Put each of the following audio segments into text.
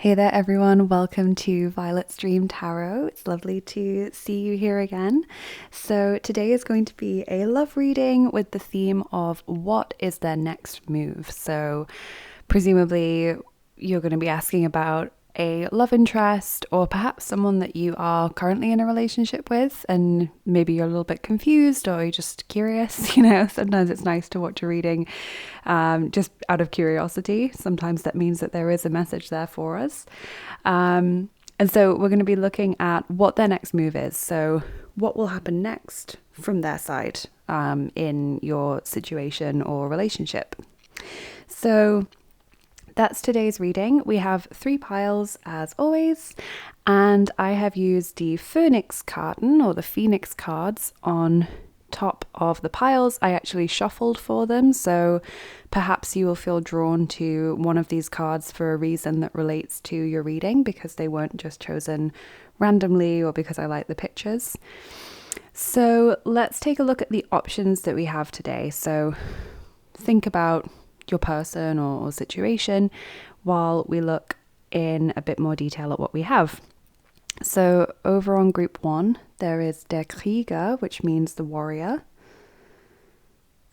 Hey there, everyone. Welcome to Violet's Dream Tarot. It's lovely to see you here again. So, today is going to be a love reading with the theme of what is their next move. So, presumably, you're going to be asking about a love interest or perhaps someone that you are currently in a relationship with, and maybe you're a little bit confused or you're just curious. Sometimes it's nice to watch a reading just out of curiosity. Sometimes that means that there is a message there for us. And so we're going to be looking at what their next move is. So, what will happen next from their side in your situation or relationship. So, that's today's reading. We have 3 piles as always, and I have used the Phönixkarten or the Phoenix cards on top of the piles. I actually shuffled for them, so perhaps you will feel drawn to one of these cards for a reason that relates to your reading, because they weren't just chosen randomly or because I like the pictures. So let's take a look at the options that we have today. So think about your person or situation while we look in a bit more detail at what we have. So over on group 1, there is der Krieger, which means the warrior.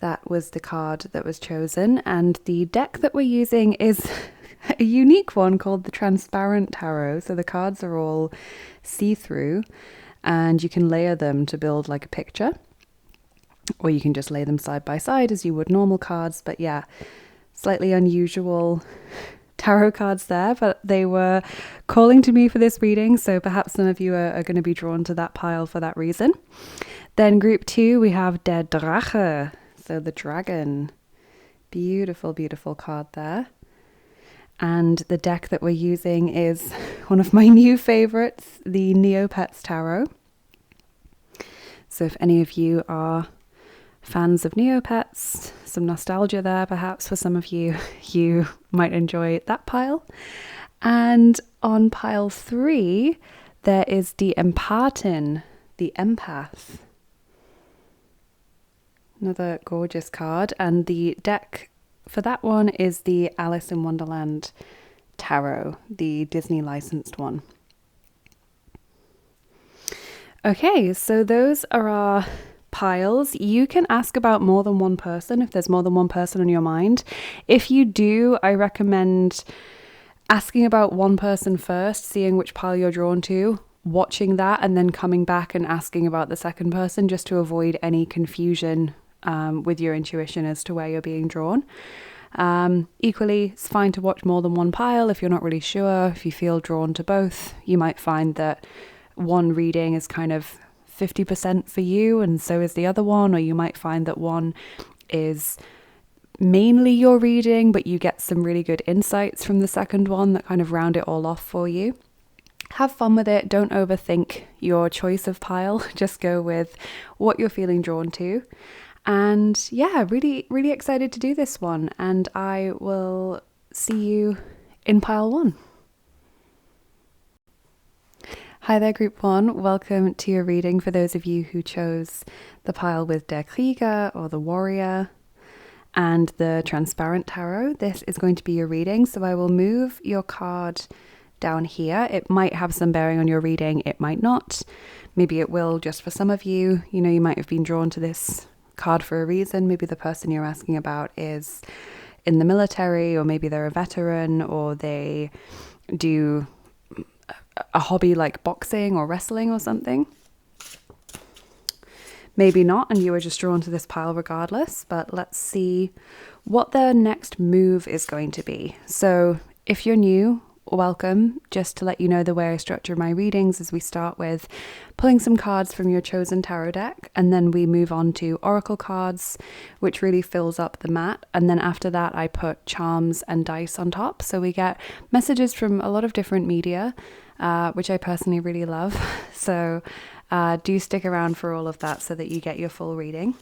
That was the card that was chosen, and the deck that we're using is a unique one called the Transparent Tarot. So the cards are all see-through, and you can layer them to build like a picture, or you can just lay them side by side as you would normal cards. But yeah, slightly unusual tarot cards there, but they were calling to me for this reading, so perhaps some of you are going to be drawn to that pile for that reason. Then group 2, we have der Drache, so the dragon. Beautiful, beautiful card there. And the deck that we're using is one of my new favorites, the Neopets tarot. So if any of you are fans of Neopets, some nostalgia there perhaps for some of you, you might enjoy that pile. And on pile 3, there is the Empathin, the empath. Another gorgeous card, and the deck for that one is the Alice in Wonderland tarot, the Disney licensed one. Okay, so those are our piles. You can ask about more than one person if there's more than one person on your mind. If you do, I recommend asking about one person first, seeing which pile you're drawn to, watching that, and then coming back and asking about the second person, just to avoid any confusion with your intuition as to where you're being drawn. Equally, it's fine to watch more than one pile if you're not really sure. If you feel drawn to both, you might find that one reading is kind of 50% for you and so is the other one, or you might find that one is mainly your reading, but you get some really good insights from the second one that kind of round it all off for you. Have fun with it. Don't overthink your choice of pile. Just go with what you're feeling drawn to. And yeah, really, really excited to do this one. And I will see you in pile 1. Hi there, group 1. Welcome to your reading for those of you who chose the pile with der Krieger or the warrior and the Transparent Tarot. This is going to be your reading, so I will move your card down here. It might have some bearing on your reading, it might not. Maybe it will just for some of you. You might have been drawn to this card for a reason. Maybe the person you're asking about is in the military, or maybe they're a veteran, or they do a hobby like boxing or wrestling or something. Maybe not, and you were just drawn to this pile regardless, but let's see what their next move is going to be. So if you're new, welcome. Just to let you know the way I structure my readings is we start with pulling some cards from your chosen tarot deck, and then we move on to oracle cards, which really fills up the mat. And then after that, I put charms and dice on top. So we get messages from a lot of different media, which I personally really love. So do stick around for all of that so that you get your full reading.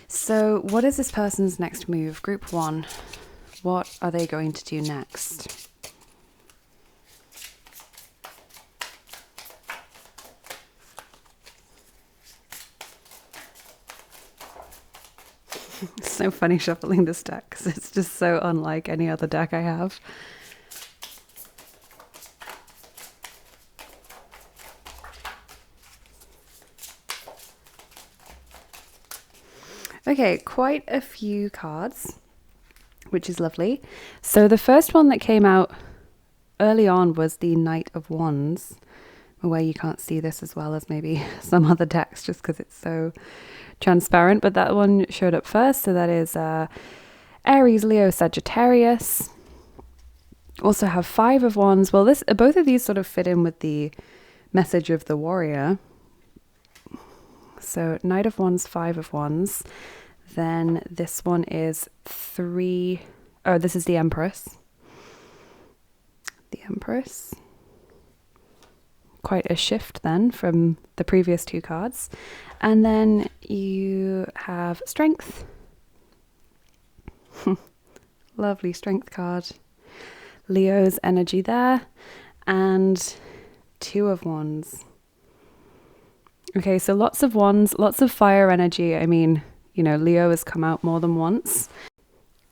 So what is this person's next move? Group 1. What are they going to do next? It's so funny shuffling this deck because it's just so unlike any other deck I have. Okay, quite a few cards, which is lovely. So the first one that came out early on was the Knight of Wands, where you can't see this as well as maybe some other decks just because it's so transparent, but that one showed up first. So that is Aries, Leo, Sagittarius. Also have Five of Wands. Well, both of these sort of fit in with the message of the warrior. So Knight of Wands, Five of Wands. Then this one is three. Oh, this is the Empress. The Empress. Quite a shift then from the previous two cards. And then you have Strength. Lovely Strength card. Leo's energy there. And Two of Wands. Okay, so lots of wands, lots of fire energy. I mean, you know, Leo has come out more than once.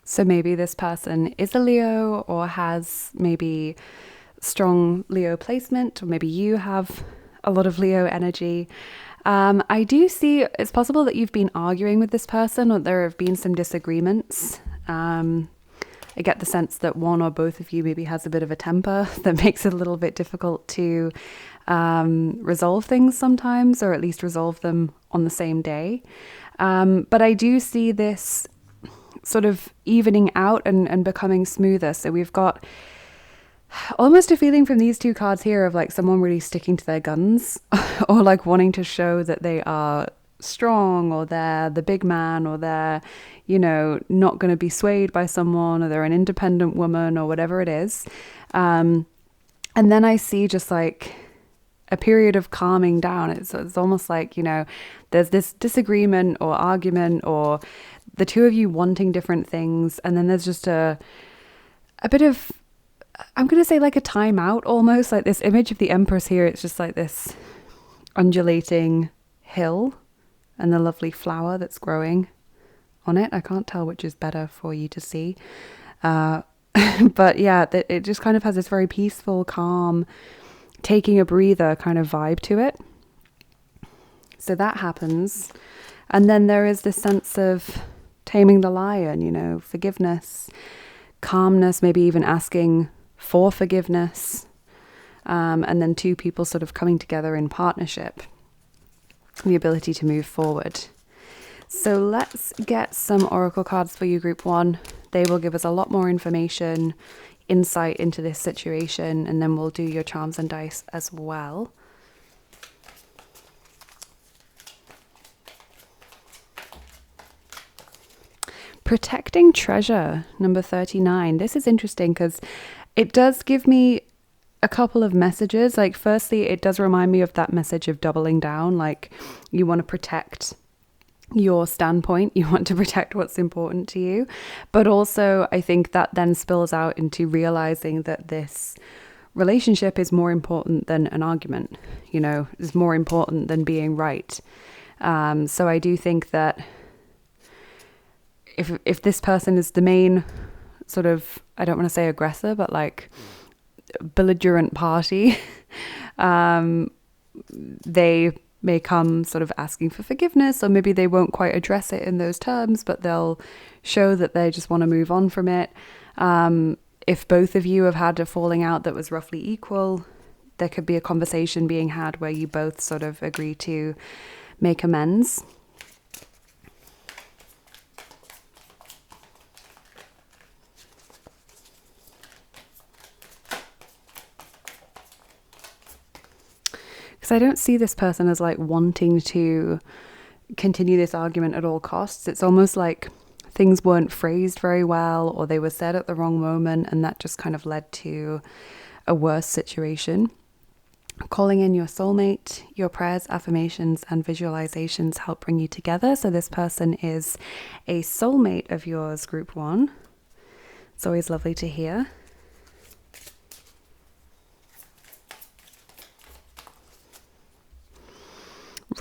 So maybe this person is a Leo or has maybe strong Leo placement, or maybe you have a lot of Leo energy. I do see it's possible that you've been arguing with this person or there have been some disagreements. I get the sense that one or both of you maybe has a bit of a temper that makes it a little bit difficult to resolve things sometimes, or at least resolve them on the same day. But I do see this sort of evening out and becoming smoother. So we've got almost a feeling from these two cards here of like someone really sticking to their guns or like wanting to show that they are strong, or they're the big man, or they're, you know, not going to be swayed by someone, or they're an independent woman, or whatever it is. And then I see just like a period of calming down. It's almost like, you know, there's this disagreement or argument, or the two of you wanting different things, and then there's just a bit of, I'm going to say like a timeout almost, like this image of the Empress here. It's just like this undulating hill and the lovely flower that's growing on it. I can't tell which is better for you to see. But yeah, it just kind of has this very peaceful, calm, taking a breather kind of vibe to it. So that happens. And then there is this sense of taming the lion, you know, forgiveness, calmness, maybe even asking for forgiveness. And then two people sort of coming together in partnership, the ability to move forward. So let's get some oracle cards for you, group one. They will give us a lot more information, insight into this situation, and then we'll do your charms and dice as well. Protecting treasure, number 39. This is interesting because it does give me a couple of messages. Like, firstly, it does remind me of that message of doubling down. Like, you want to protect your standpoint, you want to protect what's important to you. But also, I think that then spills out into realizing that this relationship is more important than an argument, you know, is more important than being right. So I do think that if this person is the main sort of, I don't want to say aggressor, but like belligerent party, they may come sort of asking for forgiveness, or maybe they won't quite address it in those terms, but they'll show that they just want to move on from it. If both of you have had a falling out that was roughly equal, there could be a conversation being had where you both sort of agree to make amends. Because I don't see this person as like wanting to continue this argument at all costs. It's almost like things weren't phrased very well, or they were said at the wrong moment, and that just kind of led to a worse situation. Calling in your soulmate, your prayers, affirmations, and visualizations help bring you together. So this person is a soulmate of yours, group one. It's always lovely to hear.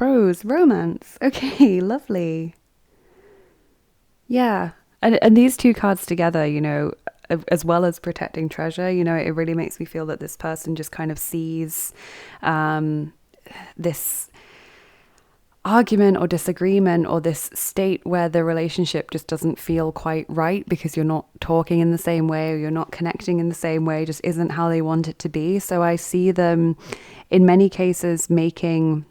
Rose, romance. Okay, lovely. Yeah. And these two cards together, you know, as well as protecting treasure, you know, it really makes me feel that this person just kind of sees this argument or disagreement, or this state where the relationship just doesn't feel quite right because you're not talking in the same way, or you're not connecting in the same way, just isn't how they want it to be. So I see them in many cases making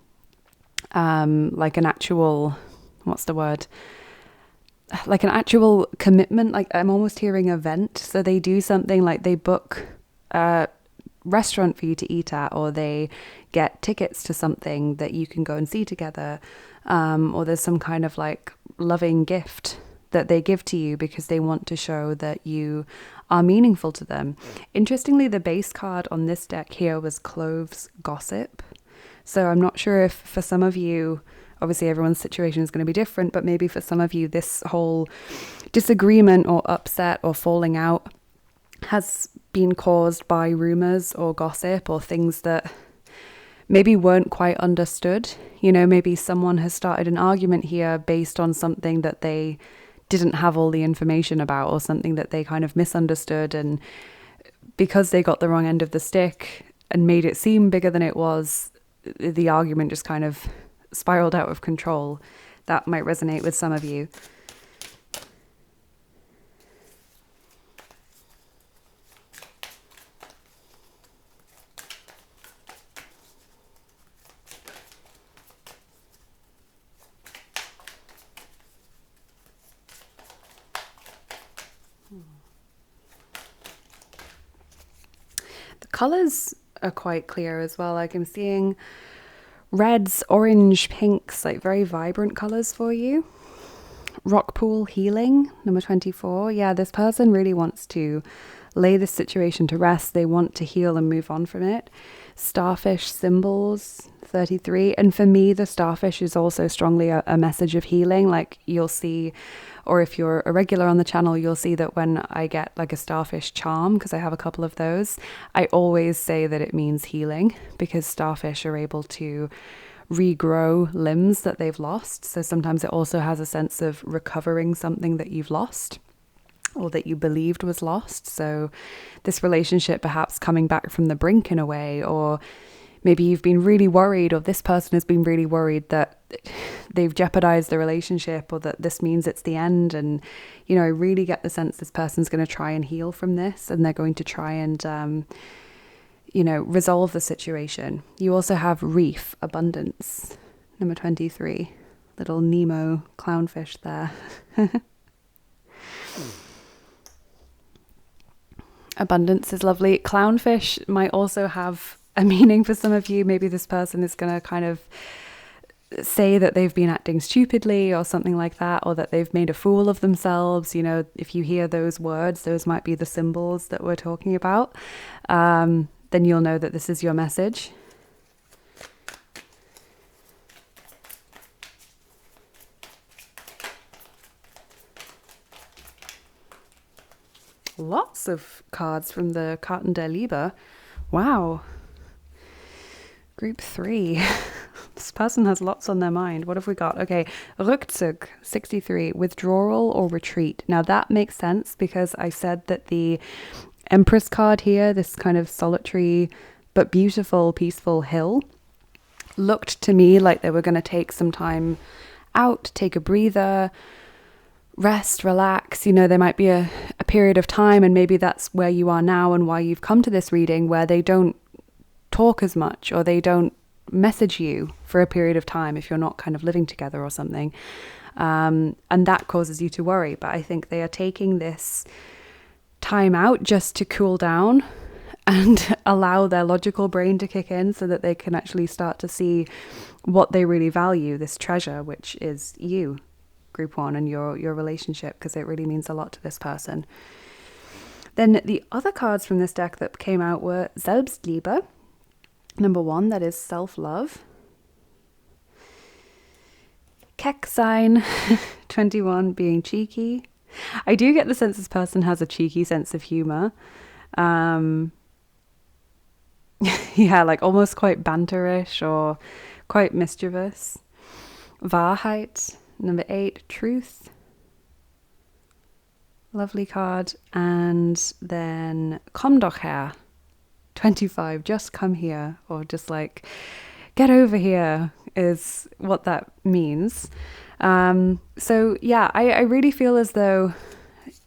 like an actual, what's the word? Like an actual commitment. Like I'm almost hearing event. So they do something like they book a restaurant for you to eat at, or they get tickets to something that you can go and see together, or there's some kind of like loving gift that they give to you because they want to show that you are meaningful to them. Interestingly, the base card on this deck here was Cloves Gossip. So I'm not sure if for some of you, obviously everyone's situation is going to be different, but maybe for some of you this whole disagreement or upset or falling out has been caused by rumors or gossip or things that maybe weren't quite understood. You know, maybe someone has started an argument here based on something that they didn't have all the information about, or something that they kind of misunderstood, and because they got the wrong end of the stick and made it seem bigger than it was, the argument just kind of spiraled out of control. That might resonate with some of you. The colors are quite clear as well. Like I'm seeing reds, orange, pinks, like very vibrant colors for you. Rock pool healing, number 24. Yeah, this person really wants to lay this situation to rest. They want to heal and move on from it. Starfish symbols, 33. And for me, the starfish is also strongly a message of healing. Like you'll see, or if you're a regular on the channel, you'll see that when I get like a starfish charm, because I have a couple of those, I always say that it means healing, because starfish are able to regrow limbs that they've lost. So sometimes it also has a sense of recovering something that you've lost or that you believed was lost. So this relationship perhaps coming back from the brink in a way, or maybe you've been really worried, or this person has been really worried that they've jeopardized the relationship, or that this means it's the end. And, you know, I really get the sense this person's going to try and heal from this, and they're going to try and, you know, resolve the situation. You also have reef, abundance, number 23. Little Nemo clownfish there. Abundance is lovely. Clownfish might also have a meaning for some of you. Maybe this person is going to kind of say that they've been acting stupidly or something like that, or that they've made a fool of themselves. You know, if you hear those words, those might be the symbols that we're talking about. Then you'll know that this is your message. Lots of cards from the Karten der Liebe. Wow. Group 3. This person has lots on their mind. What have we got? Okay, Rückzug, 63. Withdrawal or retreat. Now that makes sense, because I said that the Empress card here, this kind of solitary but beautiful, peaceful hill, looked to me like they were going to take some time out, take a breather, rest, relax. You know, there might be a period of time, and maybe that's where you are now and why you've come to this reading, where they don't talk as much, or they don't message you for a period of time if you're not kind of living together or something. And that causes you to worry. But I think they are taking this time out just to cool down and allow their logical brain to kick in, so that they can actually start to see what they really value, this treasure, which is you, Group 1, and your relationship, because it really means a lot to this person. Then the other cards from this deck that came out were Selbstliebe, number 1, that is self-love. Keck sign, 21, being cheeky. I do get the sense this person has a cheeky sense of humor. Yeah, like almost quite banterish or quite mischievous. Wahrheit, number 8, truth. Lovely card. And then Komm doch her, 25, just come here, or just like get over here is what that means. So yeah, I really feel as though,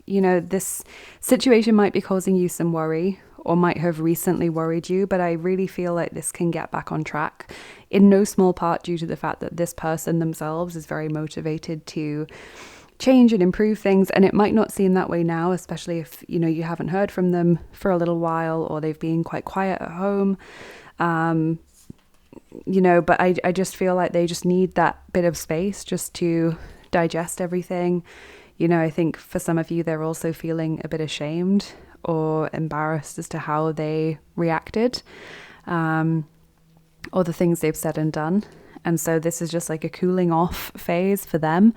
this situation might be causing you some worry or might have recently worried you, but I really feel like this can get back on track in no small part due to the fact that this person themselves is very motivated to change and improve things. And it might not seem that way now, especially if, you haven't heard from them for a little while or they've been quite quiet at home. But I just feel like they just need that bit of space just to digest everything. I think for some of you, they're also feeling a bit ashamed or embarrassed as to how they reacted, or the things they've said and done. And so this is just like a cooling off phase for them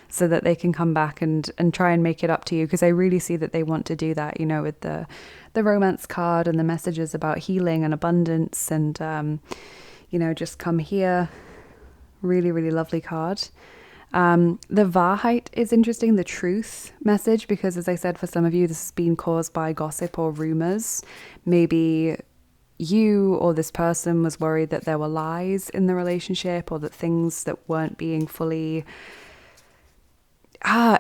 so that they can come back and try and make it up to you. Because I really see that they want to do that, with the romance card and the messages about healing and abundance and, just come here. Really, really lovely card. The Wahrheit is interesting, the truth message, because as I said, for some of you, this has been caused by gossip or rumors. Maybe you or this person was worried that there were lies in the relationship or that things that weren't being fully...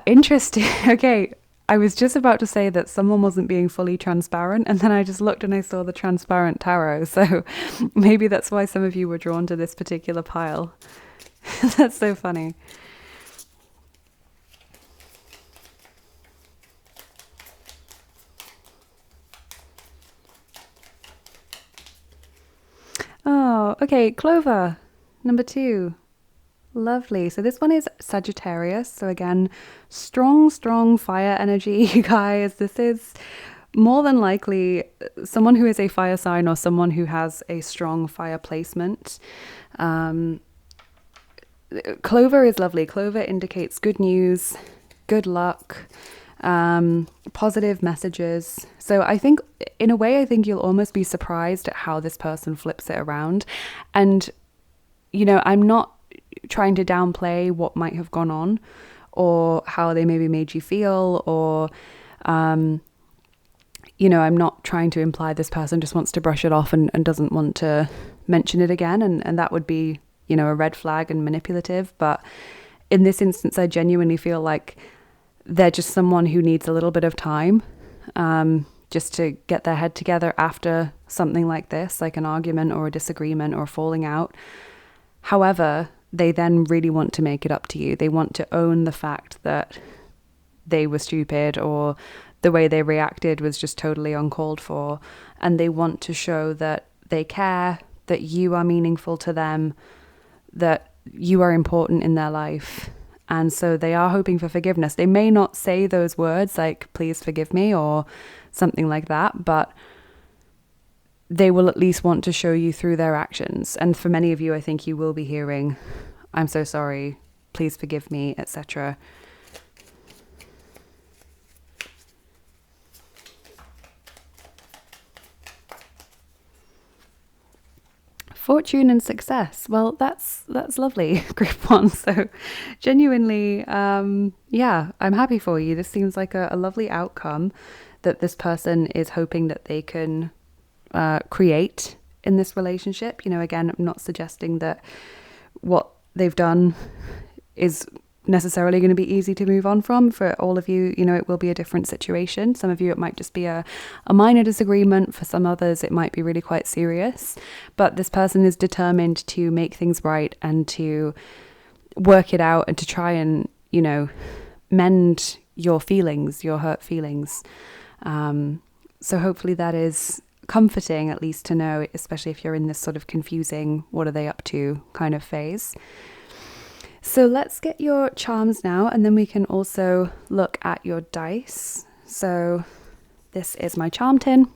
interesting. Okay, I was just about to say that someone wasn't being fully transparent, and then I just looked and I saw the transparent tarot. So maybe that's why some of you were drawn to this particular pile. That's so funny. Oh, okay, Clover, number 2. Lovely. So this one is Sagittarius. So again, strong fire energy, you guys. This is more than likely someone who is a fire sign or someone who has a strong fire placement. Clover is lovely. Clover indicates good news, good luck, positive messages. So I think, in a way, I think you'll almost be surprised at how this person flips it around. And, I'm not trying to downplay what might have gone on or how they maybe made you feel, or, I'm not trying to imply this person just wants to brush it off and doesn't want to mention it again. And that would be, a red flag and manipulative. But in this instance, I genuinely feel like they're just someone who needs a little bit of time, just to get their head together after something like this, like an argument or a disagreement or a falling out. However, they then really want to make it up to you. They want to own the fact that they were stupid or the way they reacted was just totally uncalled for. And they want to show that they care, that you are meaningful to them, that you are important in their life. And so they are hoping for forgiveness. They may not say those words like, please forgive me or something like that, but they will at least want to show you through their actions. And for many of you, I think you will be hearing, I'm so sorry, please forgive me, etc. Fortune and success. Well, that's lovely, group 1. So genuinely, yeah, I'm happy for you. This seems like a lovely outcome that this person is hoping that they can create in this relationship. Again, I'm not suggesting that what they've done is necessarily going to be easy to move on from. For all of you, it will be a different situation. Some of you, it might just be a minor disagreement. For some others, it might be really quite serious. But this person is determined to make things right and to work it out and to try and, mend your feelings, your hurt feelings. So hopefully that is comforting, at least to know, especially if you're in this sort of confusing, what are they up to kind of phase. So let's get your charms now, and then we can also look at your dice. So this is my charm tin.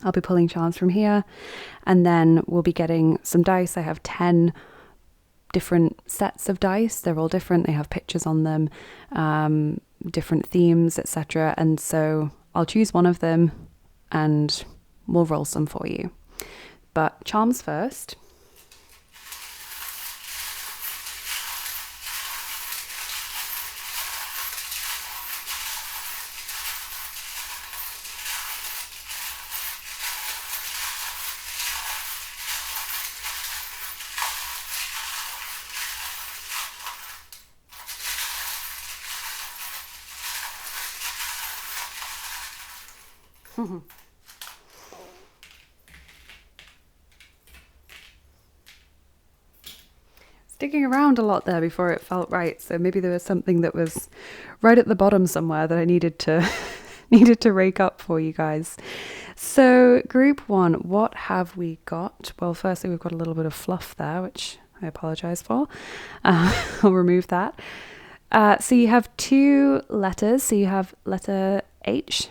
I'll be pulling charms from here, and then we'll be getting some dice. I have 10 different sets of dice. They're all different. They have pictures on them, different themes, etc. And so I'll choose one of them and we'll roll some for you. But charms first. Sticking around a lot there before it felt right, so maybe there was something that was right at the bottom somewhere that I needed to needed to rake up for you guys. So group 1, what have we got? Well, firstly, we've got a little bit of fluff there, which I apologize for. I'll remove that. So you have 2 letters. So you have letter H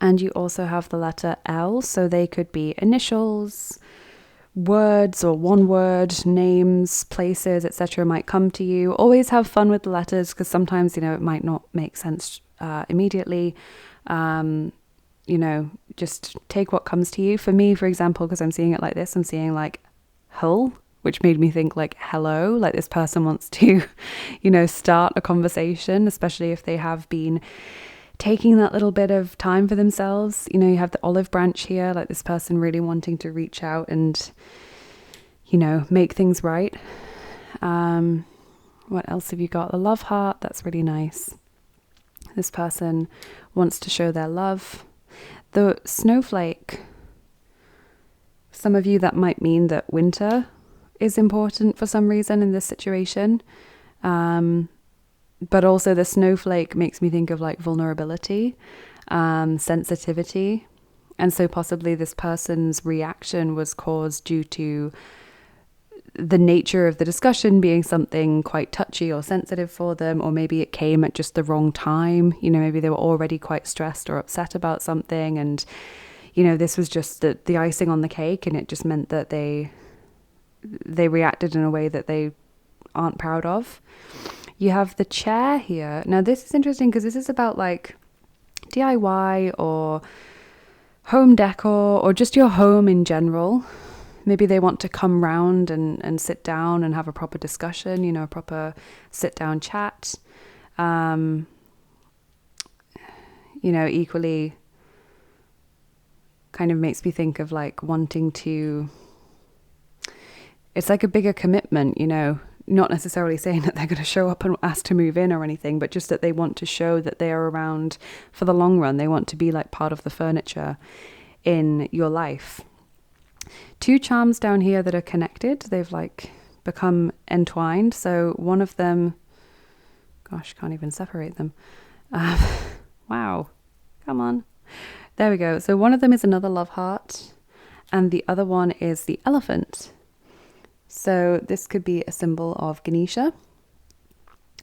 and you also have the letter L. So they could be initials, words or one word, names, places, etc. might come to you. Always have fun with the letters because sometimes, it might not make sense immediately. Just take what comes to you. For me, for example, because I'm seeing it like this, I'm seeing like hull, which made me think like hello, like this person wants to, start a conversation, especially if they have been taking that little bit of time for themselves. You have the olive branch here, like this person really wanting to reach out and, make things right. What else have you got? The love heart, that's really nice. This person wants to show their love. The snowflake, some of you that might mean that winter is important for some reason in this situation. But also the snowflake makes me think of like vulnerability, sensitivity. And so possibly this person's reaction was caused due to the nature of the discussion being something quite touchy or sensitive for them, or maybe it came at just the wrong time. Maybe they were already quite stressed or upset about something, and this was just the icing on the cake, and it just meant that they reacted in a way that they aren't proud of. You have the chair here. Now this is interesting because this is about like DIY or home decor or just your home in general. Maybe they want to come round and sit down and have a proper discussion, a proper sit down chat. Equally kind of makes me think of like wanting to, it's like a bigger commitment, not necessarily saying that they're going to show up and ask to move in or anything, but just that they want to show that they are around for the long run. They want to be like part of the furniture in your life. 2 charms down here that are connected. They've like become entwined. So one of them, gosh, can't even separate them. Wow, come on. There we go. So one of them is another love heart and the other one is the elephant. So this could be a symbol of Ganesha.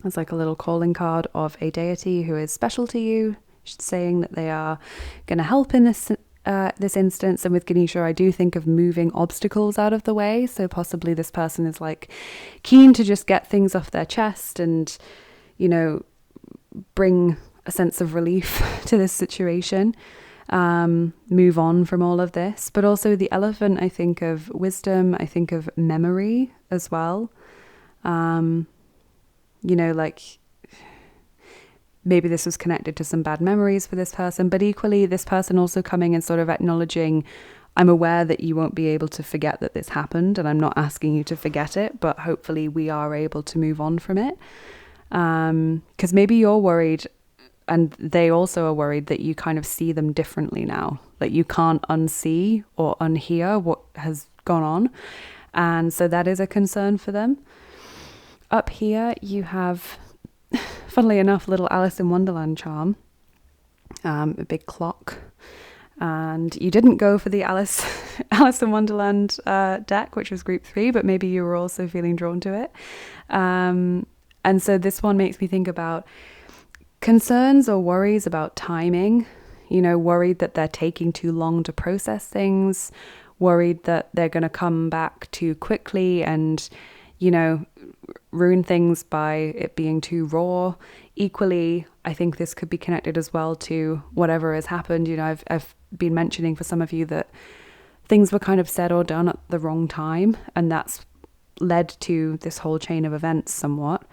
It's like a little calling card of a deity who is special to you, saying that they are going to help in this instance. And with Ganesha, I do think of moving obstacles out of the way. So possibly this person is like keen to just get things off their chest and, bring a sense of relief to this situation. Move on from all of this. But also the elephant, I think of wisdom, I think of memory as well. Like maybe this was connected to some bad memories for this person, but equally this person also coming and sort of acknowledging, I'm aware that you won't be able to forget that this happened, and I'm not asking you to forget it, but hopefully we are able to move on from it. Because maybe you're worried and they also are worried that you kind of see them differently now, that you can't unsee or unhear what has gone on. And so that is a concern for them. Up here you have, funnily enough, little Alice in Wonderland charm, a big clock. And you didn't go for the Alice in Wonderland deck, which was group 3, but maybe you were also feeling drawn to it. And so this one makes me think about concerns or worries about timing, worried that they're taking too long to process things, worried that they're going to come back too quickly and, ruin things by it being too raw. Equally, I think this could be connected as well to whatever has happened. I've been mentioning for some of you that things were kind of said or done at the wrong time, and that's led to this whole chain of events somewhat.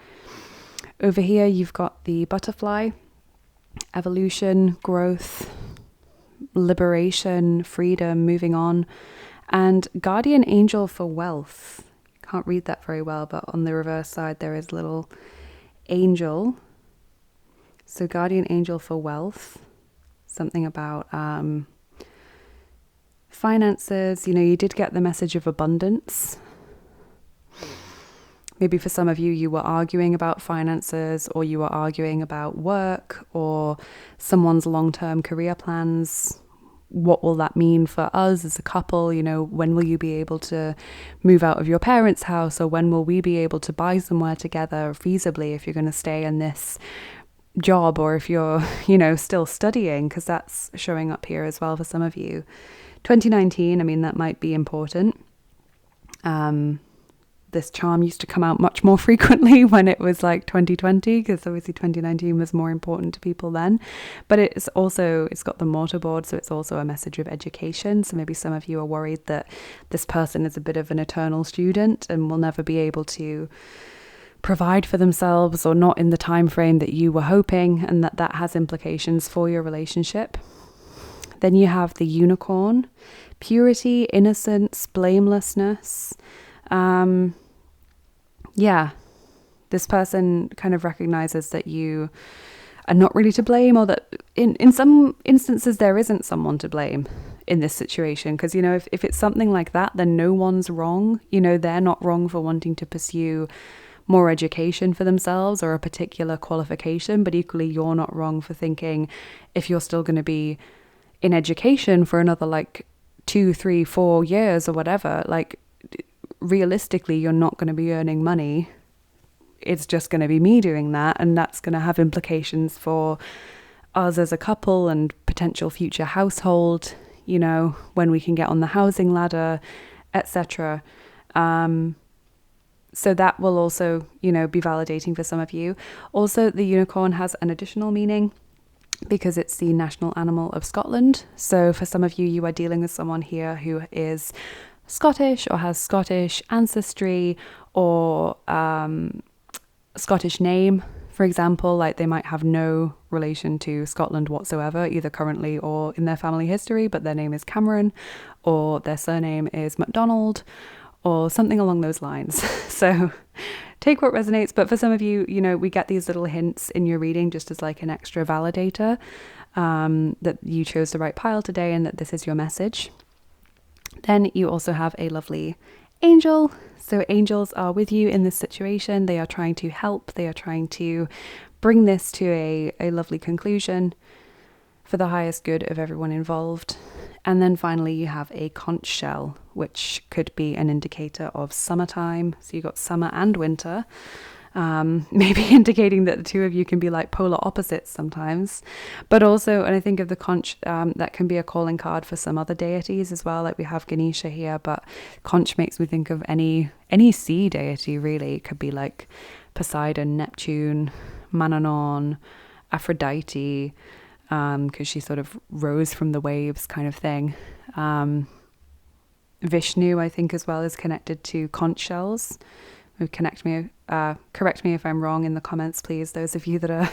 Over here, you've got the butterfly, evolution, growth, liberation, freedom, moving on, and guardian angel for wealth. Can't read that very well, but on the reverse side, there is a little angel. So guardian angel for wealth. something about finances. You know, you did get the message of abundance. Maybe for some of you, you were arguing about finances, or you were arguing about work or someone's long-term career plans. What will that mean for us as a couple? You know, when will you be able to move out of your parents' house, or when will we be able to buy somewhere together feasibly if you're going to stay in this job, or if you're, you know, still studying, because that's showing up here as well for some of you. 2019, I mean, that might be important. This charm used to come out much more frequently when it was like 2020, because obviously 2019 was more important to people then. But it's got the mortarboard, so it's also a message of education. So maybe some of you are worried that this person is a bit of an eternal student and will never be able to provide for themselves, or not in the time frame that you were hoping, and that has implications for your relationship. Then you have the unicorn, purity, innocence, blamelessness. This person kind of recognizes that you are not really to blame, or that in some instances there isn't someone to blame in this situation. Because, you know, if it's something like that, then no one's wrong. You know, they're not wrong for wanting to pursue more education for themselves or a particular qualification, but equally you're not wrong for thinking, if you're still going to be in education for another like 2, 3, 4 years or whatever, like realistically you're not going to be earning money. It's just going to be me doing that, and that's going to have implications for us as a couple and potential future household, you know, when we can get on the housing ladder, etc. So that will also, you know, be validating for some of you. Also, the unicorn has an additional meaning because it's the national animal of Scotland. So for some of you, you are dealing with someone here who is Scottish or has Scottish ancestry, or Scottish name, for example. Like they might have no relation to Scotland whatsoever, either currently or in their family history, but their name is Cameron, or their surname is MacDonald, or something along those lines. So take what resonates. But for some of you, you know, we get these little hints in your reading just as like an extra validator, that you chose the right pile today and that this is your message. Then you also have a lovely angel. So angels are with you in this situation. They are trying to help. They are trying to bring this to a lovely conclusion for the highest good of everyone involved. And then finally you have a conch shell, which could be an indicator of summertime. So you've got summer and winter, maybe indicating that the two of you can be like polar opposites sometimes. But also, and I think of the conch, that can be a calling card for some other deities as well. Like we have Ganesha here, but conch makes me think of any sea deity really. It could be like Poseidon, Neptune, Mannanon, Aphrodite, because she sort of rose from the waves kind of thing. Vishnu, I think, as well, is connected to conch shells. Correct me if I'm wrong in the comments, please, those of you that are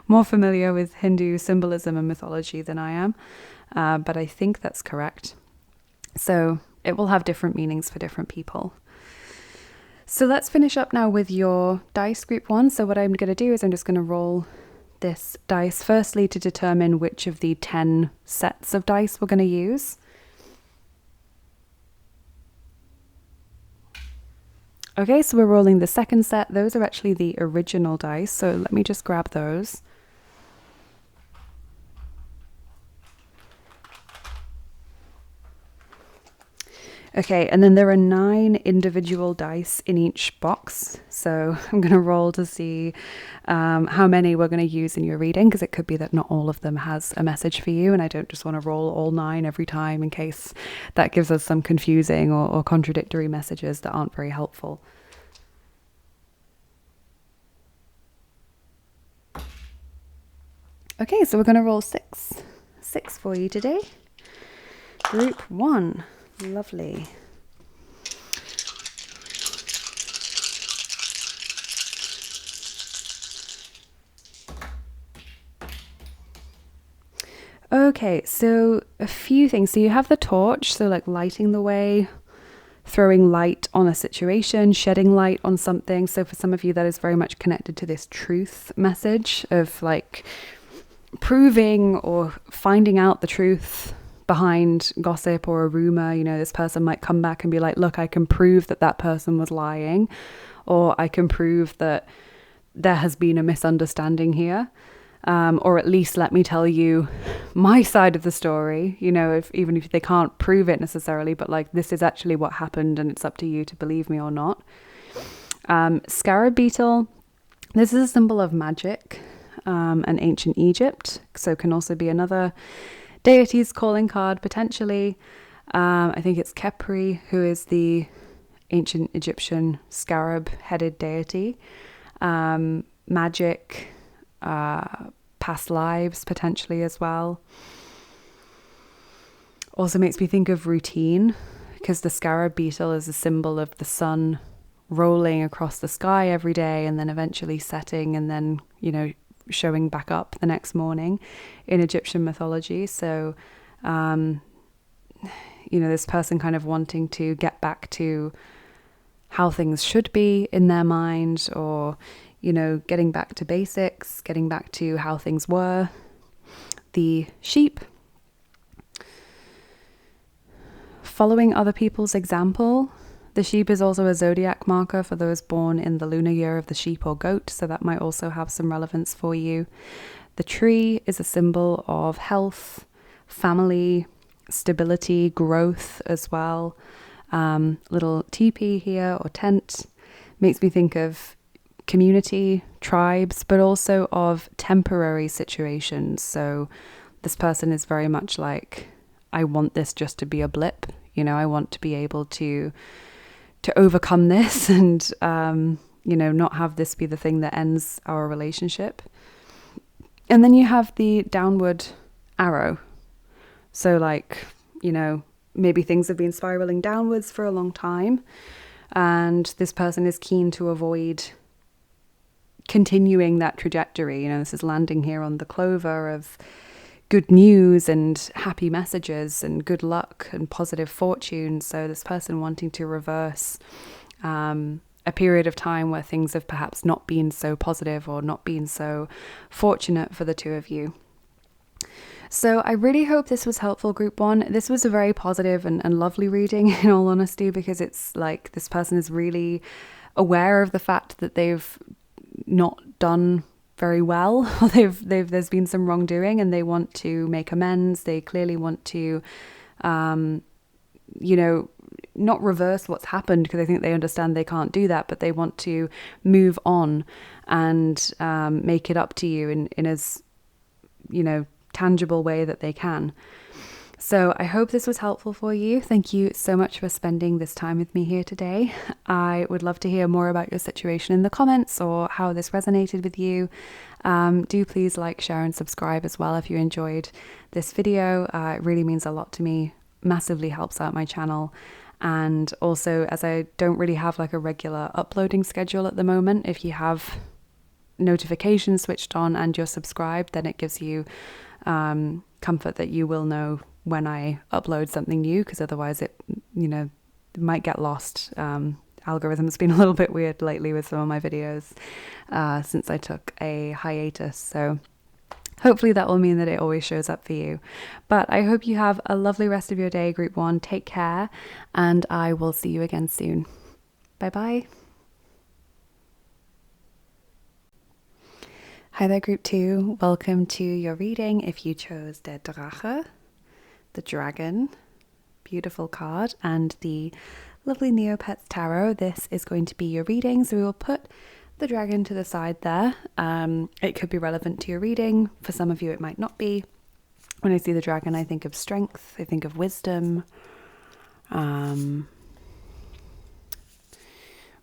more familiar with Hindu symbolism and mythology than I am. But I think that's correct. So it will have different meanings for different people. So let's finish up now with your dice group 1. So what I'm going to do is I'm just going to roll this dice firstly to determine which of the 10 sets of dice we're going to use. Okay, so we're rolling the second set. Those are actually the original dice, so let me just grab those. Okay, and then there are 9 individual dice in each box. So I'm going to roll to see how many we're going to use in your reading, because it could be that not all of them has a message for you, and I don't just want to roll all 9 every time in case that gives us some confusing or contradictory messages that aren't very helpful. Okay, so we're going to roll 6 for you today. Group 1. Lovely. Okay, so a few things. So you have the torch, so like lighting the way, throwing light on a situation, shedding light on something. So for some of you, that is very much connected to this truth message of like proving or finding out the truth behind gossip or a rumor. You know, this person might come back and be like, look, I can prove that that person was lying, or I can prove that there has been a misunderstanding here. Or at least let me tell you my side of the story, you know, even if they can't prove it necessarily, but like, this is actually what happened and it's up to you to believe me or not. Scarab beetle, this is a symbol of magic and ancient Egypt, so can also be another deity's calling card potentially. I think it's Khepri, who is the ancient Egyptian scarab-headed deity. Magic, past lives potentially as well. Also makes me think of routine, because the scarab beetle is a symbol of the sun rolling across the sky every day and then eventually setting and then, you know, showing back up the next morning in Egyptian mythology. So, you know, this person kind of wanting to get back to how things should be in their mind, or, you know, getting back to basics, getting back to how things were. The sheep, following other people's example. The sheep is also a zodiac marker for those born in the lunar year of the sheep or goat, so that might also have some relevance for you. The tree is a symbol of health, family, stability, growth as well. Little teepee here or tent makes me think of community, tribes, but also of temporary situations. So this person is very much like, I want this just to be a blip, you know, I want to be able to overcome this and, you know, not have this be the thing that ends our relationship. And then you have the downward arrow. So like, you know, maybe things have been spiraling downwards for a long time, and this person is keen to avoid continuing that trajectory. You know, this is landing here on the clover of good news and happy messages and good luck and positive fortune. So this person wanting to reverse a period of time where things have perhaps not been so positive or not been so fortunate for the two of you. So I really hope this was helpful, group one. This was a very positive and lovely reading, in all honesty, because it's like this person is really aware of the fact that they've not done very well. There's been some wrongdoing and they want to make amends. They clearly want to, you know, not reverse what's happened, because I think they understand they can't do that, but they want to move on and make it up to you in as, you know, tangible way that they can. So I hope this was helpful for you. Thank you so much for spending this time with me here today. I would love to hear more about your situation in the comments or how this resonated with you. Do please like, share and subscribe as well if you enjoyed this video. It really means a lot to me, massively helps out my channel. And also, as I don't really have like a regular uploading schedule at the moment, if you have notifications switched on and you're subscribed, then it gives you comfort that you will know when I upload something new, because otherwise it, you know, might get lost. Algorithm's been a little bit weird lately with some of my videos since I took a hiatus. So hopefully that will mean that it always shows up for you. But I hope you have a lovely rest of your day, group one. Take care, and I will see you again soon. Bye bye. Hi there, group two. Welcome to your reading if you chose the Drache, the dragon, beautiful card, and the lovely Neopets tarot. This is going to be your reading, so we will put the dragon to the side there. It could be relevant to your reading. For some of you it might not be. When I see the dragon, I think of strength, I think of wisdom,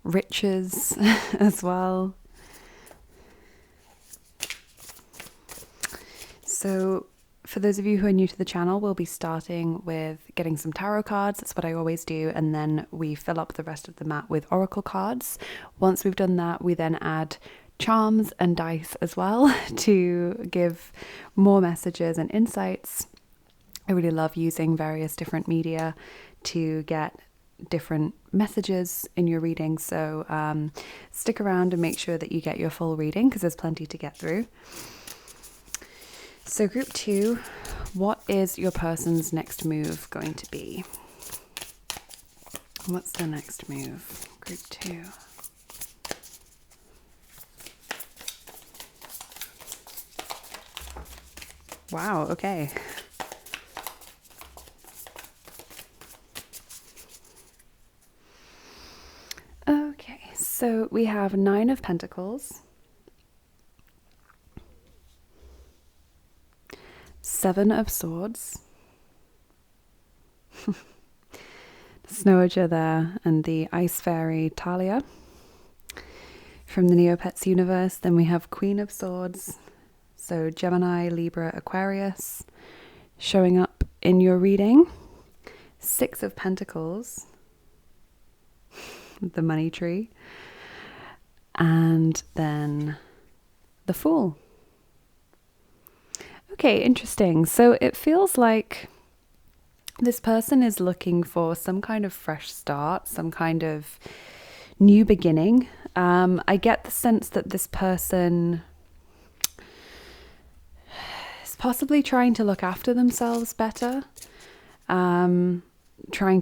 riches as well. So for those of you who are new to the channel, we'll be starting with getting some tarot cards. That's what I always do. And then we fill up the rest of the mat with oracle cards. Once we've done that, we then add charms and dice as well to give more messages and insights. I really love using various different media to get different messages in your reading. So stick around and make sure that you get your full reading, because there's plenty to get through. So group 2, what is your person's next move going to be? What's the next move? Group 2. Wow, okay. Okay, so we have 9 of Pentacles, 7 of Swords, Snowager there, and the Ice Fairy Talia from the Neopets universe. Then we have Queen of Swords, so Gemini, Libra, Aquarius showing up in your reading. 6 of Pentacles, the money tree, and then the Fool. Okay, interesting. So it feels like this person is looking for some kind of fresh start, some kind of new beginning. I get the sense that this person is possibly trying to look after themselves better, trying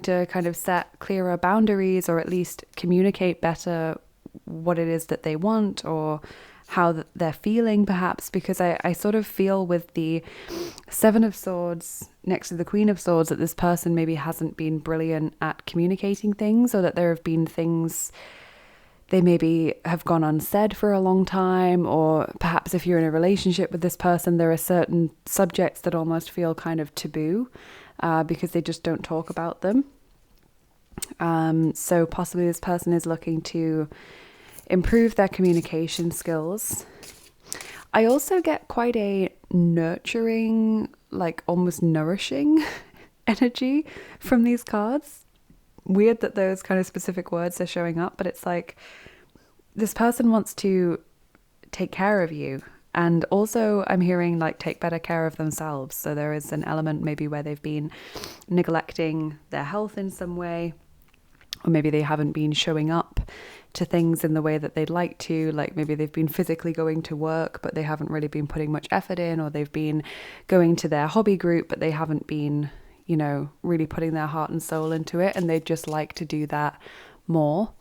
to kind of set clearer boundaries, or at least communicate better what it is that they want, or how they're feeling perhaps, because I sort of feel with the 7 of Swords next to the Queen of Swords that this person maybe hasn't been brilliant at communicating things, or that there have been things they maybe have gone unsaid for a long time, or perhaps if you're in a relationship with this person, there are certain subjects that almost feel kind of taboo because they just don't talk about them. So possibly this person is looking to improve their communication skills. I also get quite a nurturing, like almost nourishing energy from these cards. Weird that those kind of specific words are showing up, but it's like this person wants to take care of you. And also I'm hearing like take better care of themselves. So there is an element maybe where they've been neglecting their health in some way, or maybe they haven't been showing up to things in the way that they'd like to, like maybe they've been physically going to work, but they haven't really been putting much effort in, or they've been going to their hobby group, but they haven't been, you know, really putting their heart and soul into it, and they'd just like to do that more.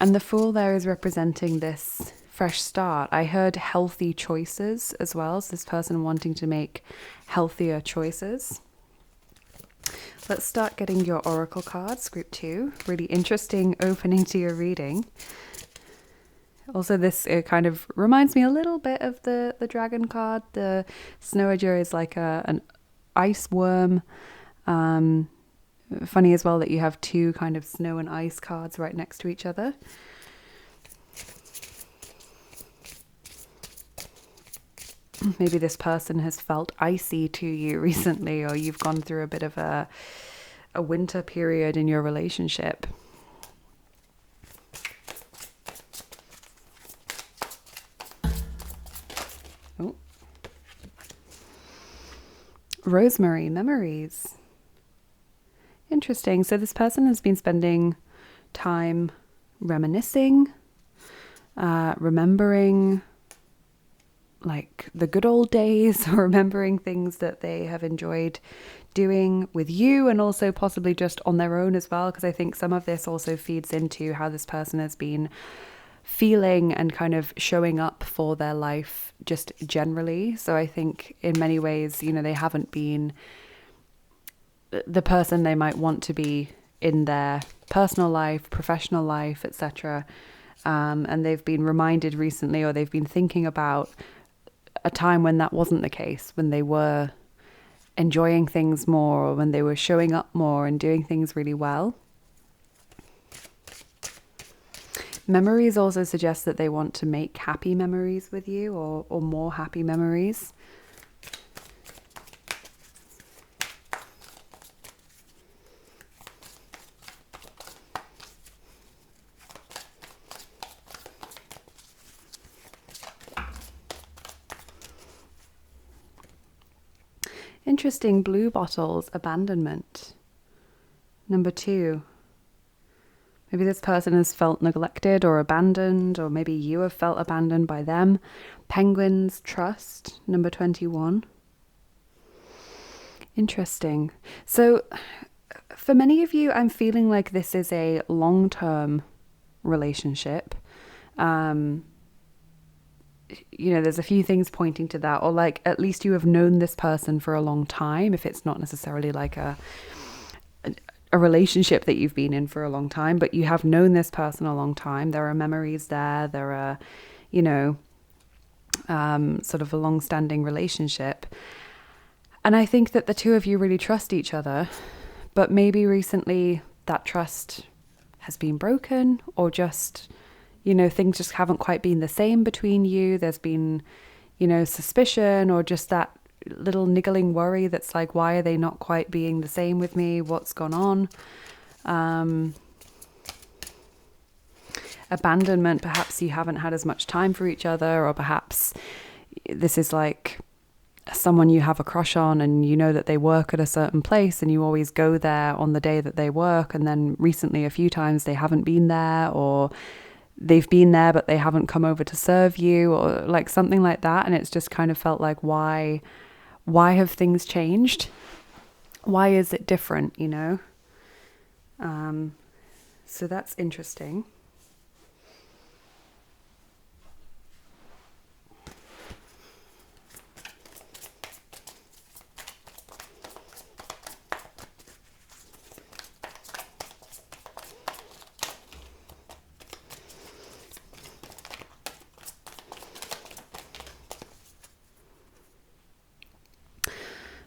And the Fool there is representing this fresh start. I heard healthy choices as well, so this person wanting to make healthier choices. Let's start getting your Oracle cards, group 2. Really interesting opening to your reading. Also, this kind of reminds me a little bit of the dragon card. The Snowager is like an ice worm. Funny as well that you have 2 kind of snow and ice cards right next to each other. Maybe this person has felt icy to you recently, or you've gone through a bit of a winter period in your relationship. Oh. Rosemary, memories. Interesting. So this person has been spending time reminiscing, remembering like the good old days, or remembering things that they have enjoyed doing with you, and also possibly just on their own as well, because I think some of this also feeds into how this person has been feeling and kind of showing up for their life just generally. So I think in many ways, you know, they haven't been the person they might want to be in their personal life, professional life, etc. And they've been reminded recently, or they've been thinking about a time when that wasn't the case, when they were enjoying things more, or when they were showing up more and doing things really well. Memories also suggest that they want to make happy memories with you, or more happy memories. Interesting. Blue bottles, abandonment. Number 2. Maybe this person has felt neglected or abandoned, or maybe you have felt abandoned by them. Penguins, trust, number 21. Interesting. So for many of you, I'm feeling like this is a long-term relationship. There's a few things pointing to that, or like at least you have known this person for a long time, if it's not necessarily like a relationship that you've been in for a long time, but you have known this person a long time. There are memories there are, sort of a long-standing relationship. And I think that the two of you really trust each other, but maybe recently that trust has been broken, or just, things just haven't quite been the same between you. There's been, suspicion, or just that little niggling worry that's like, why are they not quite being the same with me? What's gone on? Abandonment, perhaps you haven't had as much time for each other, or perhaps this is like someone you have a crush on, and you know that they work at a certain place and you always go there on the day that they work, and then recently a few times they haven't been there, or they've been there but they haven't come over to serve you, or like something like that. And it's just kind of felt like, why have things changed? Why is it different, so that's interesting.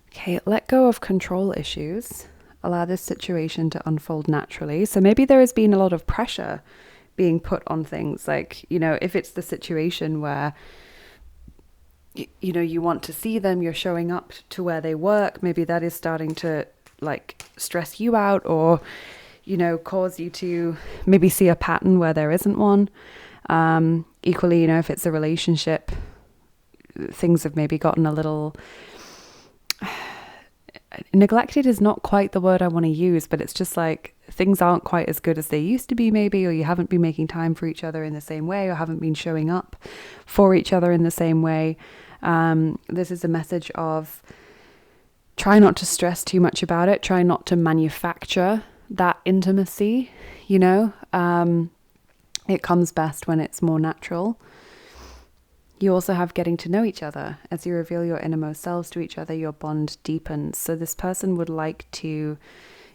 Okay, let go of control issues. Allow this situation to unfold naturally. So maybe there has been a lot of pressure being put on things. Like, if it's the situation where, you want to see them, you're showing up to where they work, maybe that is starting to like stress you out, or, cause you to maybe see a pattern where there isn't one. Equally, if it's a relationship, things have maybe gotten a little... neglected is not quite the word I want to use, but it's just like things aren't quite as good as they used to be, maybe, or you haven't been making time for each other in the same way, or haven't been showing up for each other in the same way. This is a message of try not to stress too much about it. Try not to manufacture that intimacy, it comes best when it's more natural. You also have getting to know each other. As you reveal your innermost selves to each other, your bond deepens. So this person would like to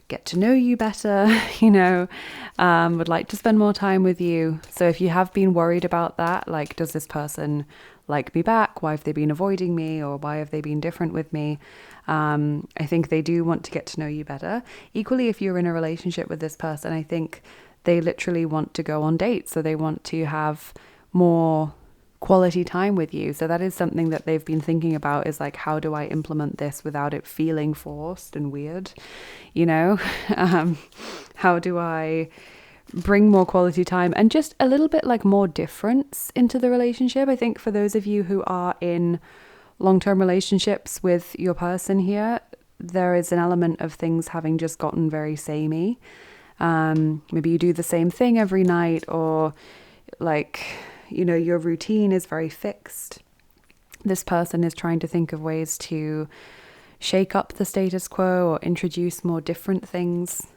get to know you better, would like to spend more time with you. So if you have been worried about that, like, does this person like me back? Why have they been avoiding me? Or why have they been different with me? I think they do want to get to know you better. Equally, if you're in a relationship with this person, I think they literally want to go on dates. So they want to have more quality time with you. So that is something that they've been thinking about, is like, how do I implement this without it feeling forced and weird? How do I bring more quality time and just a little bit like more difference into the relationship? I think for those of you who are in long-term relationships with your person here, there is an element of things having just gotten very samey. Maybe you do the same thing every night, or like, your routine is very fixed. This person is trying to think of ways to shake up the status quo or introduce more different things.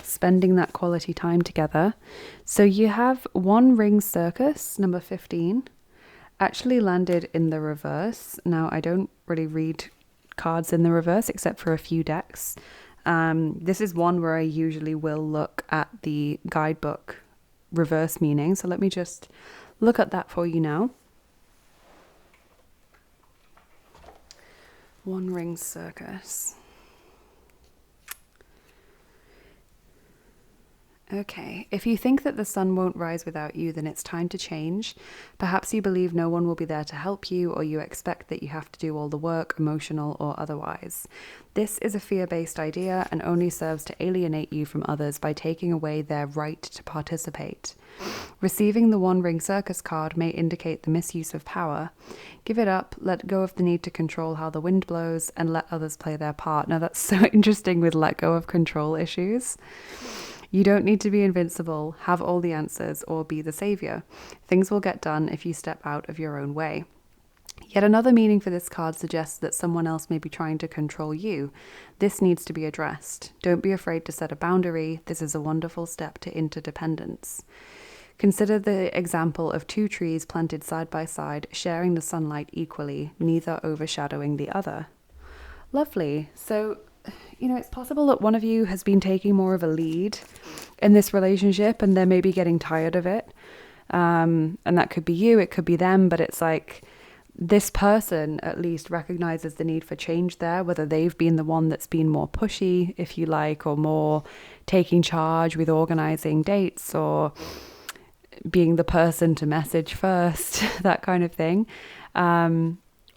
Spending that quality time together. So you have One Ring Circus, number 15, actually landed in the reverse. Now, I don't really read cards in the reverse except for a few decks. This is one where I usually will look at the guidebook reverse meaning. So let me just look at that for you now. One Ring Circus. Okay, if you think that the sun won't rise without you, then it's time to change. Perhaps you believe no one will be there to help you, or you expect that you have to do all the work, emotional or otherwise. This is a fear-based idea and only serves to alienate you from others by taking away their right to participate. Receiving the One Ring Circus card may indicate the misuse of power. Give it up, let go of the need to control how the wind blows, and let others play their part. Now that's so interesting with let go of control issues. You don't need to be invincible, have all the answers, or be the savior. Things will get done if you step out of your own way. Yet another meaning for this card suggests that someone else may be trying to control you. This needs to be addressed. Don't be afraid to set a boundary. This is a wonderful step to interdependence. Consider the example of two trees planted side by side, sharing the sunlight equally, neither overshadowing the other. Lovely. So, it's possible that one of you has been taking more of a lead in this relationship and they're maybe getting tired of it. And that could be you, it could be them, but it's like this person at least recognizes the need for change there, whether they've been the one that's been more pushy, if you like, or more taking charge with organizing dates or being the person to message first, that kind of thing.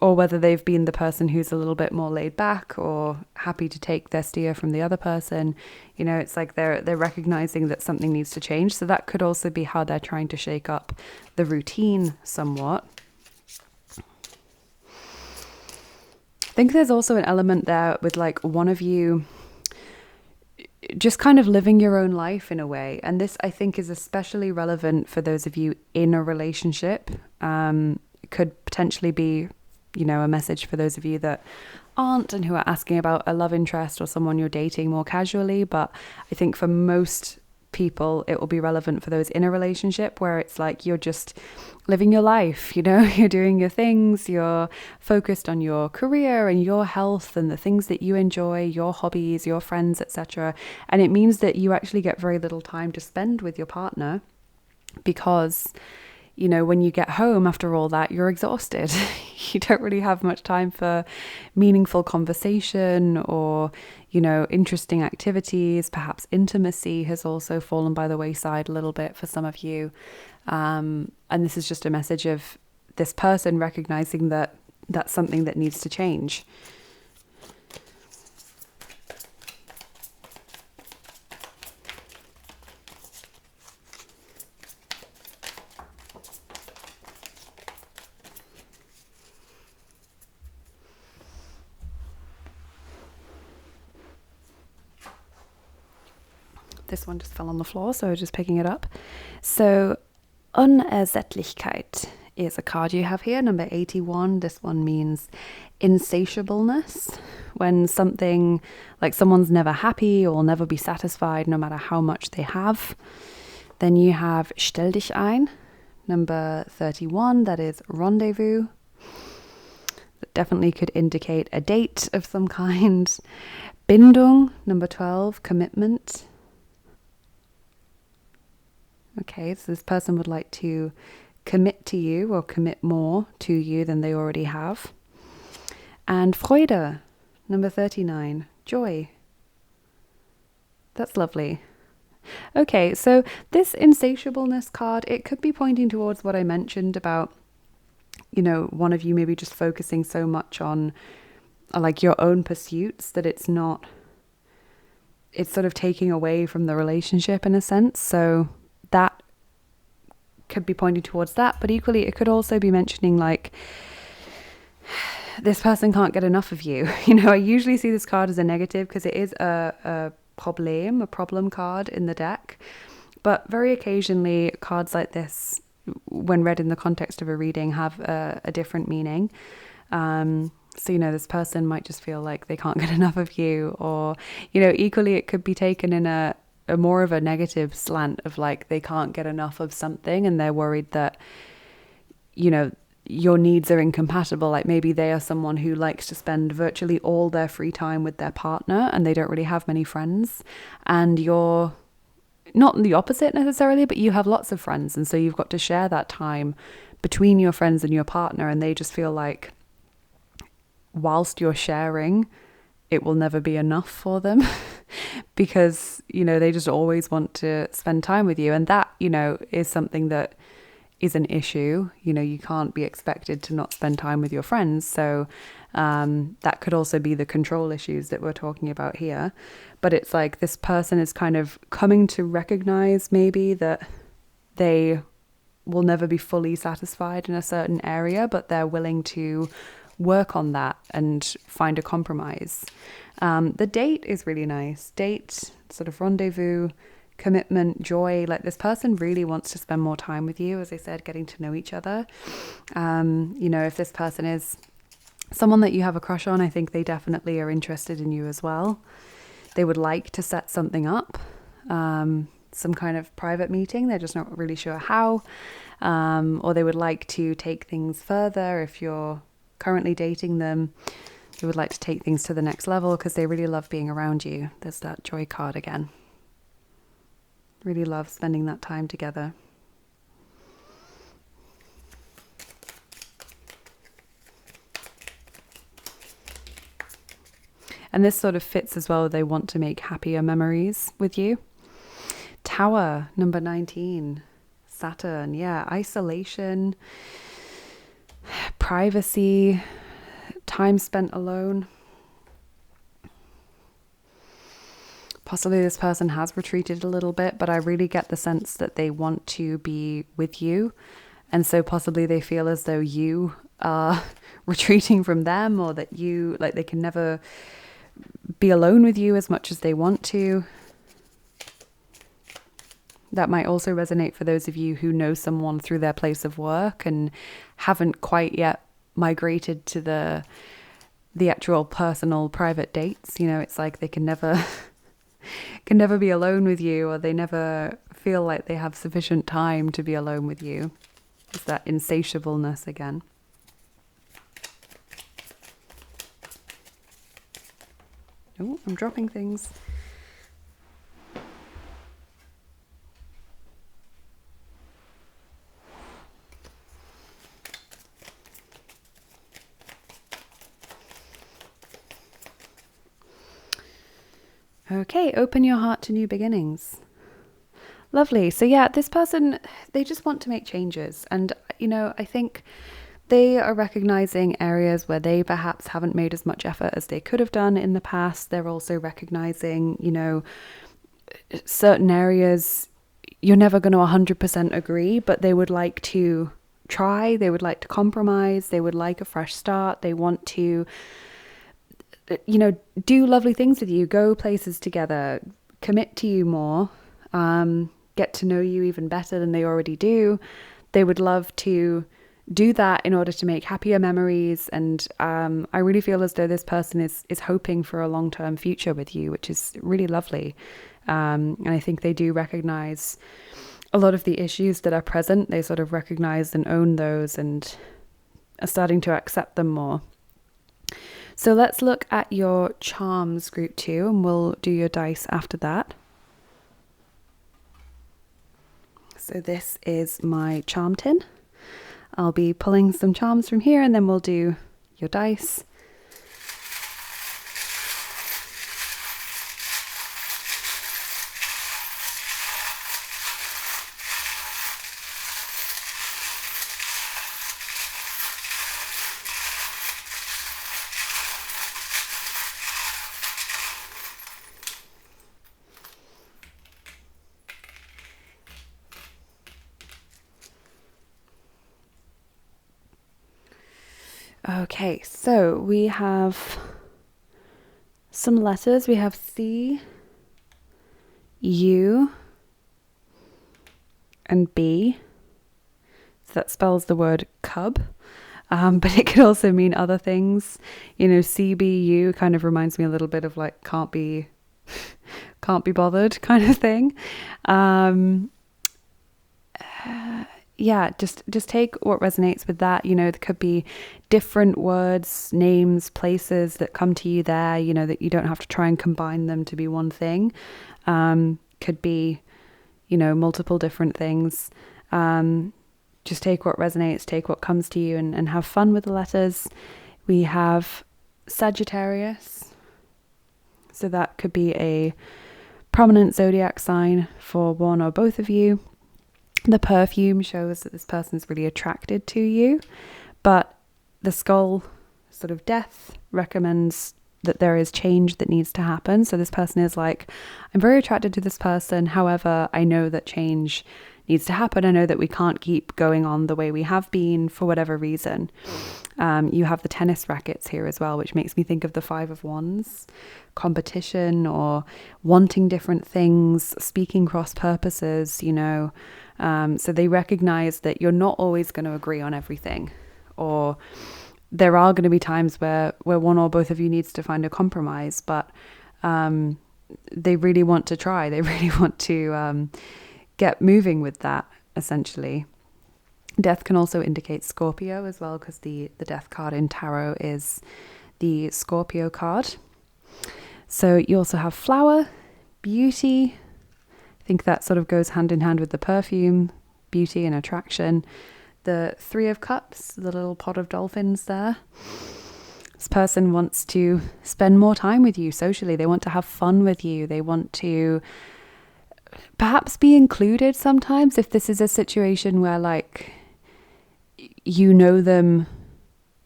Or whether they've been the person who's a little bit more laid back or happy to take their steer from the other person. It's like they're recognizing that something needs to change. So that could also be how they're trying to shake up the routine somewhat. I think there's also an element there with like one of you just kind of living your own life in a way. And this, I think, is especially relevant for those of you in a relationship. It could potentially be a message for those of you that aren't and who are asking about a love interest or someone you're dating more casually. But I think for most people, it will be relevant for those in a relationship where it's like you're just living your life, you're doing your things, you're focused on your career and your health and the things that you enjoy, your hobbies, your friends, etc. And it means that you actually get very little time to spend with your partner because when you get home after all that, you're exhausted. You don't really have much time for meaningful conversation or, interesting activities. Perhaps intimacy has also fallen by the wayside a little bit for some of you. And this is just a message of this person recognizing that that's something that needs to change. This one just fell on the floor, so I was just picking it up. So, Unersättlichkeit is a card you have here, number 81. This one means insatiableness. When something, like someone's never happy or will never be satisfied no matter how much they have. Then you have Stell dich ein, number 31. That is rendezvous. That definitely could indicate a date of some kind. Bindung, number 12, commitment. Okay, so this person would like to commit to you or commit more to you than they already have. And Freude, number 39, joy. That's lovely. Okay, so this insatiableness card, it could be pointing towards what I mentioned about, one of you maybe just focusing so much on like your own pursuits that it's sort of taking away from the relationship in a sense. So that could be pointing towards that, but equally it could also be mentioning like this person can't get enough of you. I usually see this card as a negative because it is a problem card in the deck, but very occasionally cards like this, when read in the context of a reading, have a different meaning. So this person might just feel like they can't get enough of you, or equally it could be taken in a more of a negative slant of like they can't get enough of something and they're worried that your needs are incompatible. Like maybe they are someone who likes to spend virtually all their free time with their partner and they don't really have many friends, and you're not the opposite necessarily, but you have lots of friends, and so you've got to share that time between your friends and your partner, and they just feel like whilst you're sharing, it will never be enough for them. because, they just always want to spend time with you. And that, is something that is an issue. You can't be expected to not spend time with your friends. So that could also be the control issues that we're talking about here. But it's like this person is kind of coming to recognize maybe that they will never be fully satisfied in a certain area, but they're willing to work on that and find a compromise. The date is really nice. Date, sort of rendezvous, commitment, joy. Like this person really wants to spend more time with you, as I said, getting to know each other. If this person is someone that you have a crush on, I think they definitely are interested in you as well. They would like to set something up, some kind of private meeting. They're just not really sure how, or they would like to take things further. If you're currently dating them, they would like to take things to the next level because they really love being around you. There's that joy card again. Really love spending that time together. And this sort of fits as well. They want to make happier memories with you. Tower, number 19. Saturn, yeah. Isolation, privacy, time spent alone. Possibly this person has retreated a little bit, but I really get the sense that they want to be with you. And so possibly they feel as though you are retreating from them, or that you, like, they can never be alone with you as much as they want to. That might also resonate for those of you who know someone through their place of work and haven't quite yet migrated to the actual personal private dates. It's like they can never be alone with you, or they never feel like they have sufficient time to be alone with you. It's that insatiableness again. Oh, I'm dropping things. Okay, open your heart to new beginnings. Lovely. So yeah, this person, they just want to make changes. And, I think they are recognizing areas where they perhaps haven't made as much effort as they could have done in the past. They're also recognizing, certain areas you're never going to 100% agree, but they would like to try. They would like to compromise. They would like a fresh start. They want to do lovely things with you, go places together, commit to you more, get to know you even better than they already do. They would love to do that in order to make happier memories. And I really feel as though this person is hoping for a long-term future with you, which is really lovely. And I think they do recognize a lot of the issues that are present. They sort of recognize and own those and are starting to accept them more. So let's look at your charms group 2, and we'll do your dice after that. So this is my charm tin. I'll be pulling some charms from here, and then we'll do your dice. Okay, so we have some letters. We have C, U, and B. So that spells the word cub, but it could also mean other things. CBU kind of reminds me a little bit of like can't be bothered kind of thing. Yeah, just take what resonates with that. There could be different words, names, places that come to you there, that you don't have to try and combine them to be one thing. Could be, multiple different things. Just take what resonates, take what comes to you, and have fun with the letters. We have Sagittarius. So that could be a prominent zodiac sign for one or both of you. The perfume shows that this person is really attracted to you, but the skull, sort of death, recommends that there is change that needs to happen. So this person is like, I'm very attracted to this person. However, I know that change needs to happen. I know that we can't keep going on the way we have been for whatever reason. You have the tennis rackets here as well, which makes me think of the Five of Wands, competition or wanting different things, speaking cross purposes, you know. So they recognize that you're not always going to agree on everything, or there are going to be times where one or both of you needs to find a compromise, but they really want to try. They really want to get moving with that, essentially. Death can also indicate Scorpio as well, because the death card in tarot is the Scorpio card. So you also have flower, beauty. I think that sort of goes hand in hand with the perfume, beauty and attraction. The Three of Cups, the little pot of dolphins there. This person wants to spend more time with you socially. They want to have fun with you. They want to perhaps be included sometimes, if this is a situation where, like, you know them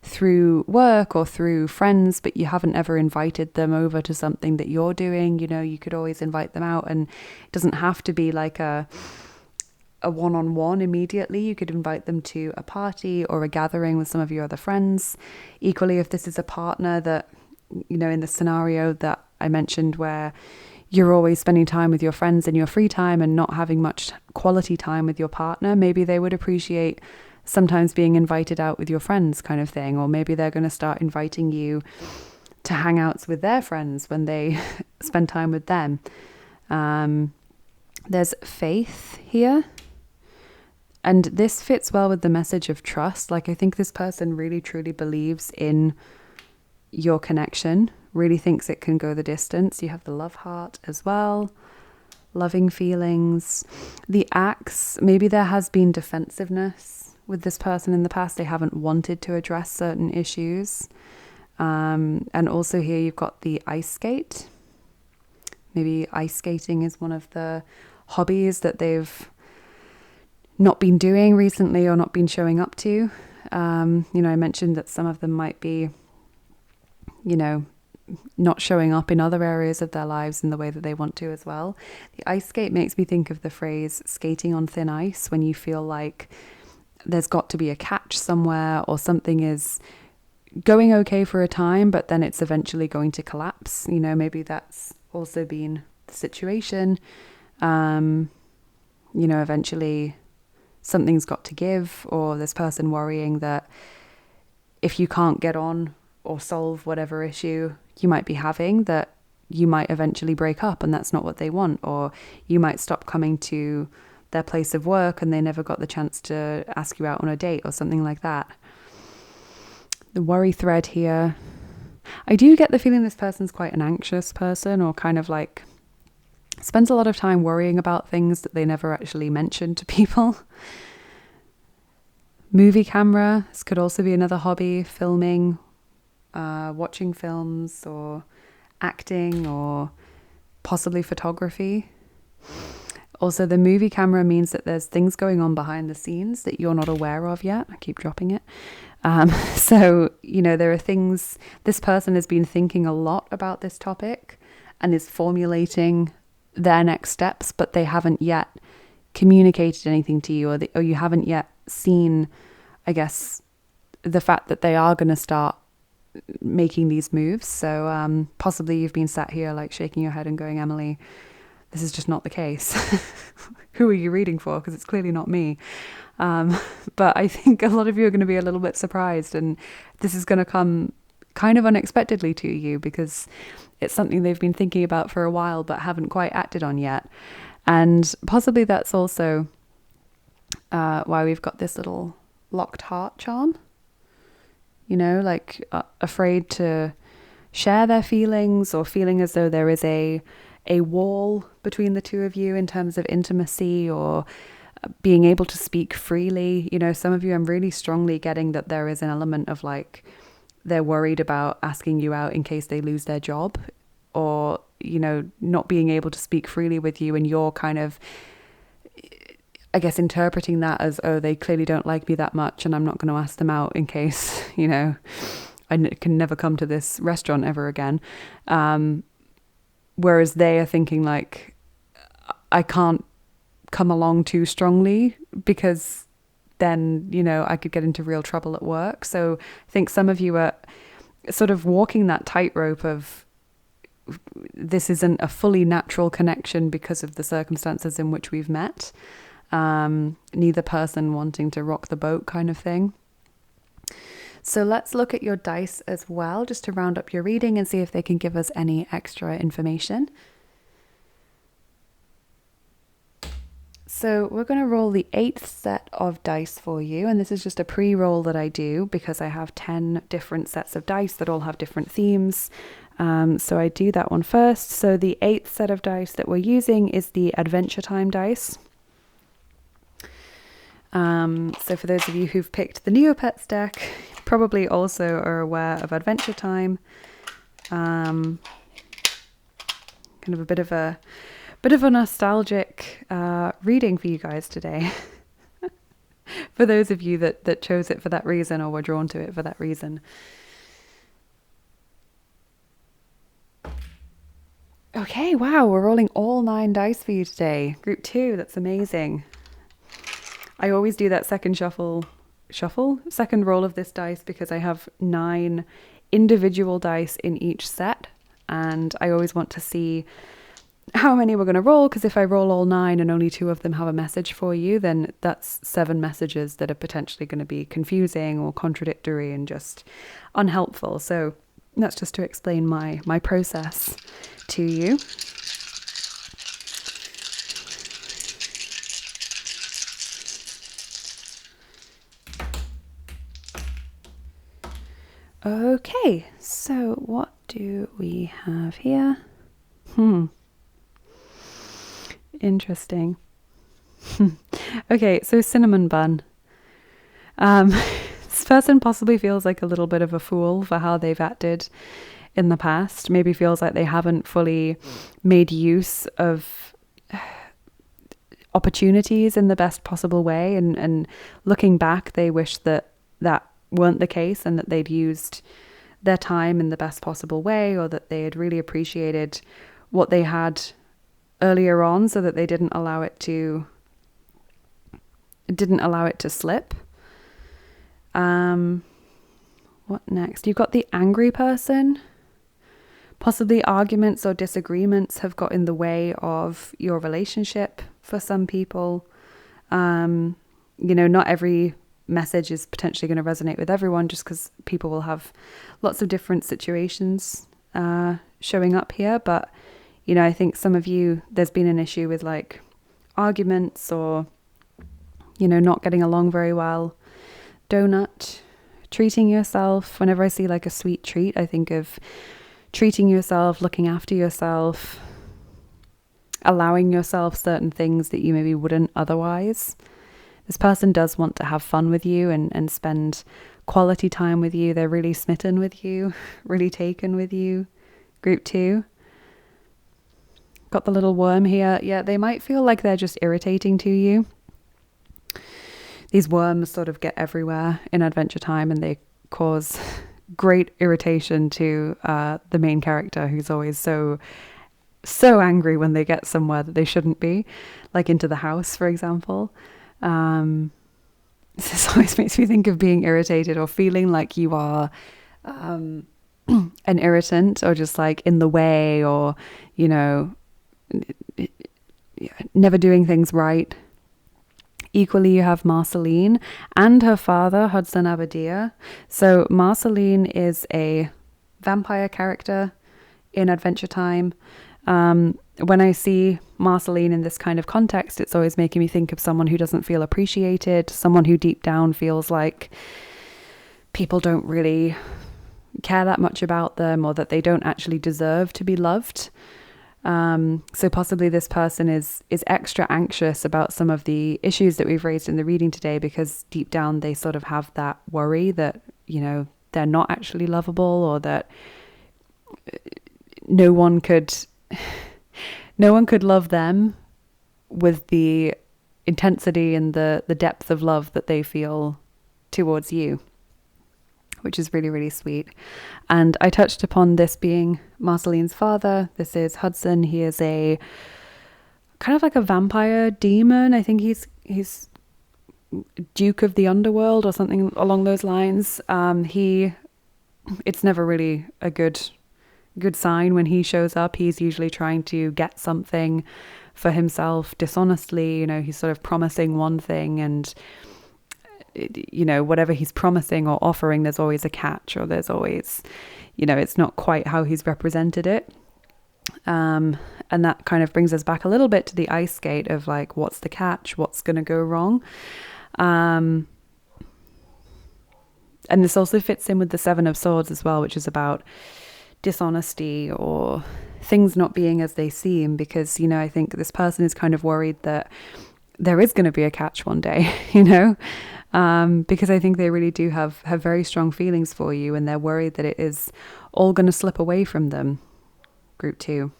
through work or through friends, but you haven't ever invited them over to something that you're doing. You know, you could always invite them out, and it doesn't have to be like a one-on-one immediately. You could invite them to a party or a gathering with some of your other friends. Equally, if this is a partner that, you know, in the scenario that I mentioned where you're always spending time with your friends in your free time and not having much quality time with your partner, maybe they would appreciate sometimes being invited out with your friends, kind of thing. Or maybe they're going to start inviting you to hangouts with their friends when they spend time with them. There's faith here. And this fits well with the message of trust. Like, I think this person really truly believes in your connection, really thinks it can go the distance. You have the love heart as well, loving feelings. The axe, maybe there has been defensiveness with this person in the past. They haven't wanted to address certain issues. And also here you've got the ice skate. Maybe ice skating is one of the hobbies that they've not been doing recently or not been showing up to. You know, I mentioned that some of them might be, you know, not showing up in other areas of their lives in the way that they want to as well. The ice skate makes me think of the phrase skating on thin ice, when you feel like there's got to be a catch somewhere, or something is going okay for a time, but then it's eventually going to collapse. You know, maybe that's also been the situation. You know, eventually something's got to give, or this person worrying that if you can't get on or solve whatever issue you might be having, that you might eventually break up, and that's not what they want. Or you might stop coming to their place of work and they never got the chance to ask you out on a date or something like that. The worry thread here. I do get the feeling this person's quite an anxious person, or kind of like spends a lot of time worrying about things that they never actually mention to people. Movie camera. This could also be another hobby, filming, watching films, or acting, or possibly photography. Also, the movie camera means that there's things going on behind the scenes that you're not aware of yet. I keep dropping it. So, you know, there are things, this person has been thinking a lot about this topic and is formulating their next steps, but they haven't yet communicated anything to you, or you haven't yet seen, I guess, the fact that they are going to start making these moves. So possibly you've been sat here like shaking your head and going, Emily, this is just not the case. Who are you reading for? Because it's clearly not me. But I think a lot of you are going to be a little bit surprised, and this is going to come kind of unexpectedly to you, because it's something they've been thinking about for a while but haven't quite acted on yet. And possibly that's also why we've got this little locked heart charm. You know, like afraid to share their feelings, or feeling as though there is a wall between the two of you in terms of intimacy, or being able to speak freely. You know, some of you, I'm really strongly getting that there is an element of like, they're worried about asking you out in case they lose their job, or, you know, not being able to speak freely with you, and you're kind of, I guess, interpreting that as, oh, they clearly don't like me that much and I'm not going to ask them out in case, you know, can never come to this restaurant ever again. Whereas they are thinking like, I can't come along too strongly because then, you know, I could get into real trouble at work. So I think some of you are sort of walking that tightrope of, this isn't a fully natural connection because of the circumstances in which we've met. Neither person wanting to rock the boat kind of thing. So let's look at your dice as well, just to round up your reading and see if they can give us any extra information. So we're going to roll the 8th set of dice for you, and this is just a pre-roll that I do because I have 10 different sets of dice that all have different themes. So I do that one first. So the 8th set of dice that we're using is the Adventure Time dice. So for those of you who've picked the Neopets deck, probably also are aware of Adventure Time. Kind of a bit of a nostalgic reading for you guys today. For those of you that chose it for that reason or were drawn to it for that reason. Okay, wow, we're rolling all 9 dice for you today. Group 2, that's amazing. I always do that second second roll of this dice because I have 9 individual dice in each set, and I always want to see how many we're going to roll, because if I roll all 9 and only 2 of them have a message for you, then that's 7 messages that are potentially going to be confusing or contradictory and just unhelpful. So that's just to explain my process to you. Okay, so what do we have here? Interesting. Okay, so cinnamon bun. This person possibly feels like a little bit of a fool for how they've acted in the past. Maybe feels like they haven't fully made use of opportunities in the best possible way. And looking back, they wish that weren't the case and that they'd used their time in the best possible way, or that they had really appreciated what they had earlier on so that they didn't allow it to slip. What next? You've got the angry person. Possibly arguments or disagreements have got in the way of your relationship for some people. You know, not every message is potentially going to resonate with everyone, just because people will have lots of different situations showing up here. But, you know, I think some of you, there's been an issue with like arguments or, you know, not getting along very well. Donut, treating yourself. Whenever I see like a sweet treat, I think of treating yourself, looking after yourself, allowing yourself certain things that you maybe wouldn't otherwise. This person does want to have fun with you and spend quality time with you. They're really smitten with you, really taken with you. Group 2. Got the little worm here. Yeah, they might feel like they're just irritating to you. These worms sort of get everywhere in Adventure Time, and they cause great irritation to the main character, who's always so angry when they get somewhere that they shouldn't be, like into the house, for example. This always makes me think of being irritated or feeling like you are an irritant, or just like in the way, or, you know, never doing things right. Equally, you have Marceline and her father, Hudson Abadir. So Marceline is a vampire character in Adventure Time. When I see Marceline in this kind of context, it's always making me think of someone who doesn't feel appreciated, someone who deep down feels like people don't really care that much about them, or that they don't actually deserve to be loved. So possibly this person is extra anxious about some of the issues that we've raised in the reading today, because deep down they sort of have that worry that, you know, they're not actually lovable, or that no one could love them with the intensity and the depth of love that they feel towards you, which is really, really sweet. And I touched upon this being Marceline's father. This is Hudson. He is a kind of like a vampire demon. I think he's Duke of the Underworld or something along those lines. It's never really a good sign when he shows up. He's usually trying to get something for himself dishonestly. You know, he's sort of promising one thing, and you know, whatever he's promising or offering, there's always a catch, or there's always, you know, it's not quite how he's represented it. And that kind of brings us back a little bit to the ice skate of like, what's the catch? What's going to go wrong? And this also fits in with the Seven of Swords as well, which is about dishonesty or things not being as they seem, because, you know, I think this person is kind of worried that there is going to be a catch one day, you know, because I think they really do have very strong feelings for you, and they're worried that it is all going to slip away from them. Group 2.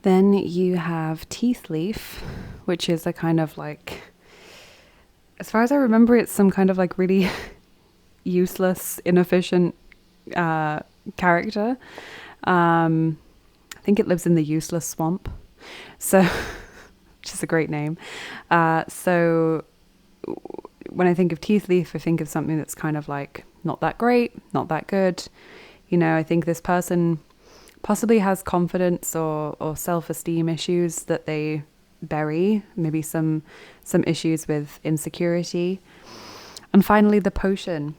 Then you have Teeth Leaf, which is a kind of like, as far as I remember, it's some kind of like really useless, inefficient character. I think it lives in the useless swamp. So, which is a great name. So when I think of Teeth Leaf, I think of something that's kind of like not that great, not that good. You know, I think this person possibly has confidence or self-esteem issues that they bury, maybe some issues with insecurity. And finally, the Potion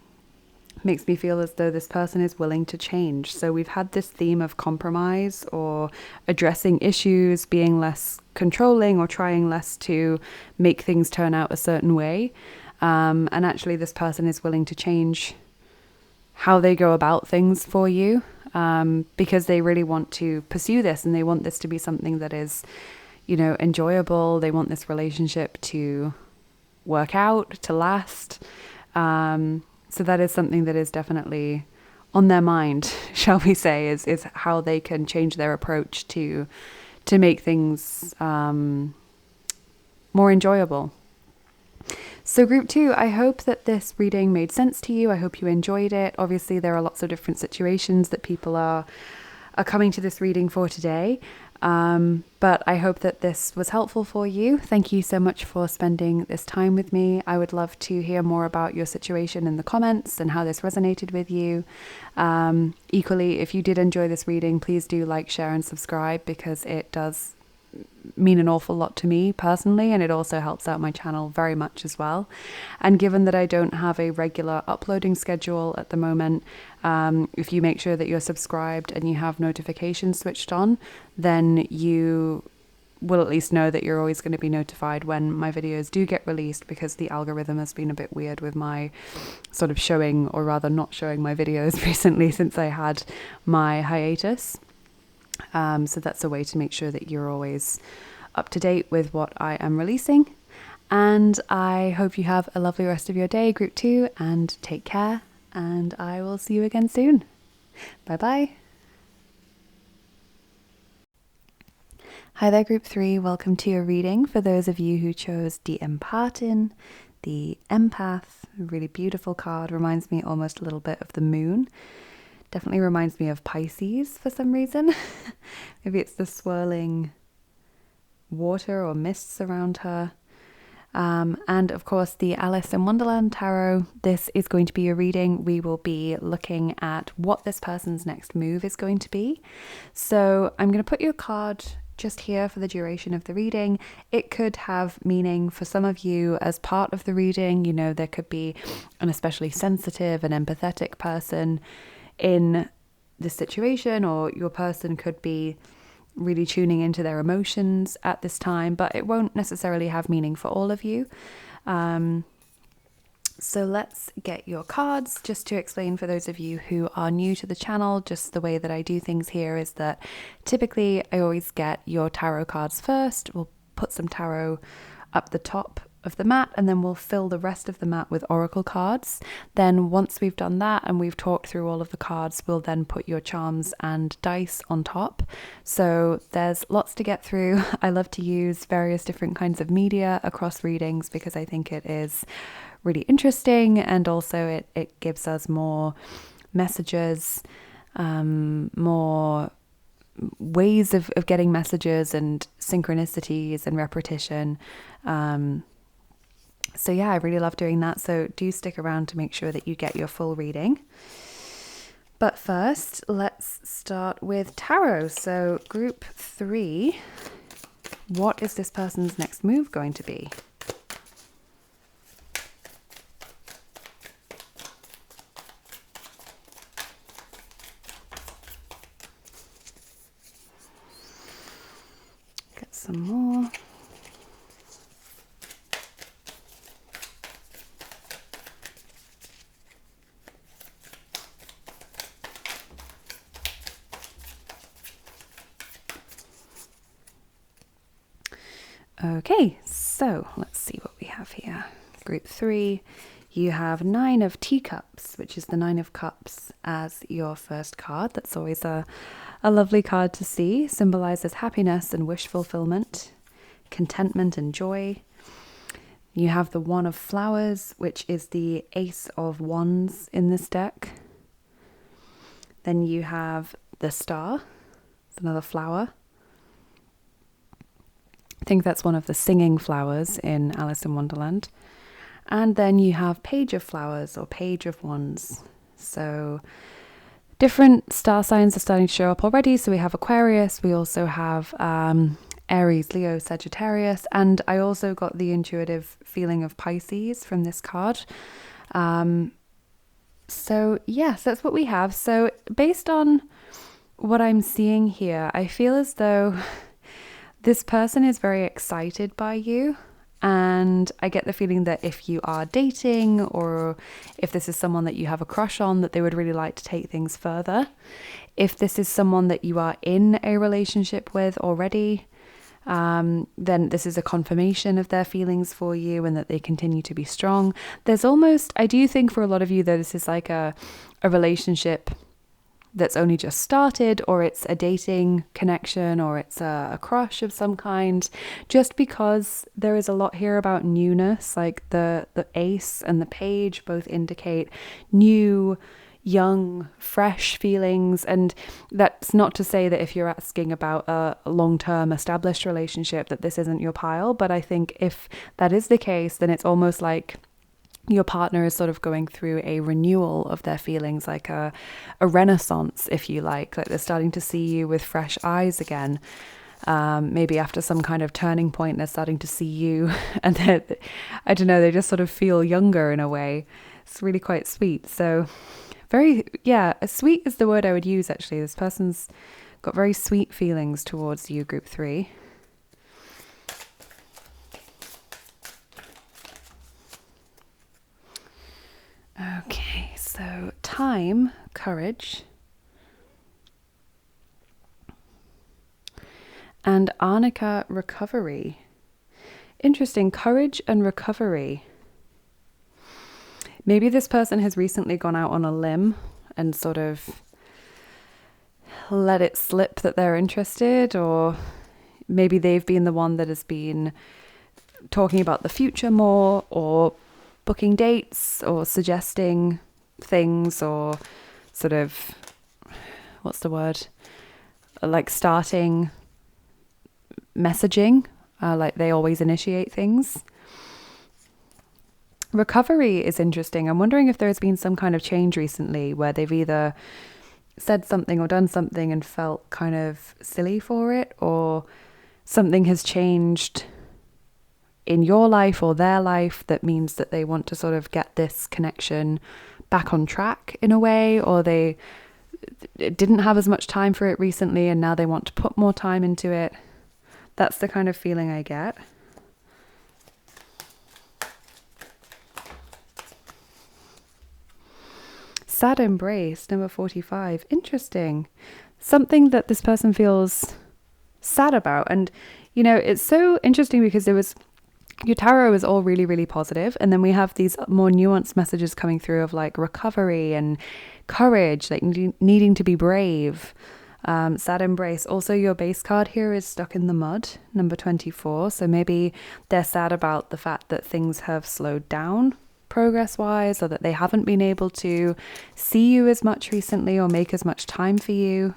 makes me feel as though this person is willing to change. So we've had this theme of compromise or addressing issues, being less controlling or trying less to make things turn out a certain way. And actually this person is willing to change how they go about things for you, because they really want to pursue this, and they want this to be something that is, you know, enjoyable. They want this relationship to work out, to last. So that is something that is definitely on their mind, shall we say, is how they can change their approach to make things more enjoyable. So group 2, I hope that this reading made sense to you. I hope you enjoyed it. Obviously, there are lots of different situations that people are coming to this reading for today. But I hope that this was helpful for you. Thank you so much for spending this time with me. I would love to hear more about your situation in the comments and how this resonated with you. Equally, if you did enjoy this reading, please do like, share and subscribe, because it does mean an awful lot to me personally, and it also helps out my channel very much as well. And given that I don't have a regular uploading schedule at the moment, if you make sure that you're subscribed and you have notifications switched on, then you will at least know that you're always going to be notified when my videos do get released, because the algorithm has been a bit weird with my sort of showing, or rather not showing, my videos recently since I had my hiatus. So that's a way to make sure that you're always up to date with what I am releasing. And I hope you have a lovely rest of your day, group 2, and take care. And I will see you again soon. Bye bye. Hi there, group 3. Welcome to your reading. For those of you who chose the Empathin, the Empath, really beautiful card, reminds me almost a little bit of the moon. Definitely reminds me of Pisces for some reason. Maybe it's the swirling water or mists around her. And of course, the Alice in Wonderland Tarot. This is going to be a reading. We will be looking at what this person's next move is going to be. So I'm going to put your card just here for the duration of the reading. It could have meaning for some of you as part of the reading. You know, there could be an especially sensitive and empathetic person in this situation, or your person could be really tuning into their emotions at this time, but it won't necessarily have meaning for all of you. So let's get your cards. Just to explain for those of you who are new to the channel, just the way that I do things here is that typically I always get your tarot cards first. We'll put some tarot up the top of the mat, and then we'll fill the rest of the mat with oracle cards. Then once we've done that and we've talked through all of the cards, we'll then put your charms and dice on top. So there's lots to get through. I love to use various different kinds of media across readings because I think it is really interesting, and also it gives us more messages, more ways of getting messages and synchronicities and repetition. So yeah, I really love doing that. So do stick around to make sure that you get your full reading. But first, let's start with tarot. So group 3, what is this person's next move going to be? Get some more. Okay, so let's see what we have here. Group 3, you have 9 of Teacups, which is the 9 of Cups as your first card. That's always a lovely card to see. Symbolizes happiness and wish fulfillment, contentment and joy. You have the 1 of Flowers, which is the Ace of Wands in this deck. Then you have the Star, it's another flower. I think that's one of the singing flowers in Alice in Wonderland. And then you have Page of Flowers or Page of Wands. So different star signs are starting to show up already. So we have Aquarius, we also have Aries, Leo, Sagittarius, and I also got the intuitive feeling of Pisces from this card. So yes, that's what we have. So based on what I'm seeing here, I feel as though this person is very excited by you, and I get the feeling that if you are dating or if this is someone that you have a crush on, that they would really like to take things further. If this is someone that you are in a relationship with already, then this is a confirmation of their feelings for you and that they continue to be strong. There's almost, I do think for a lot of you that this is like a relationship that's only just started, or it's a dating connection, or it's a crush of some kind, just because there is a lot here about newness. Like the Ace and the Page both indicate new, young, fresh feelings. And that's not to say that if you're asking about a long-term established relationship that this isn't your pile, but I think if that is the case, then it's almost like your partner is sort of going through a renewal of their feelings, like a renaissance, if you like they're starting to see you with fresh eyes again. Maybe after some kind of turning point, they're starting to see you and I don't know, they just sort of feel younger in a way. It's really quite sweet. So very, yeah, sweet is the word I would use actually. This person's got very sweet feelings towards you, group 3. Okay, so time, courage, and Arnica, recovery. Interesting, courage and recovery. Maybe this person has recently gone out on a limb and sort of let it slip that they're interested, or maybe they've been the one that has been talking about the future more, or booking dates, or suggesting things, or sort of, what's the word, like starting messaging, like they always initiate things. Recovery is interesting. I'm wondering if there's been some kind of change recently where they've either said something or done something and felt kind of silly for it, or something has changed in your life or their life that means that they want to sort of get this connection back on track in a way, or they didn't have as much time for it recently and now they want to put more time into it. That's the kind of feeling I get. Sad embrace, number 45. Interesting. Something that this person feels sad about. And, you know, it's so interesting because there was your tarot is all really, really positive. And then we have these more nuanced messages coming through of like recovery and courage, like needing to be brave. Sad embrace. Also, your base card here is stuck in the mud, number 24. So maybe they're sad about the fact that things have slowed down progress wise, or that they haven't been able to see you as much recently or make as much time for you.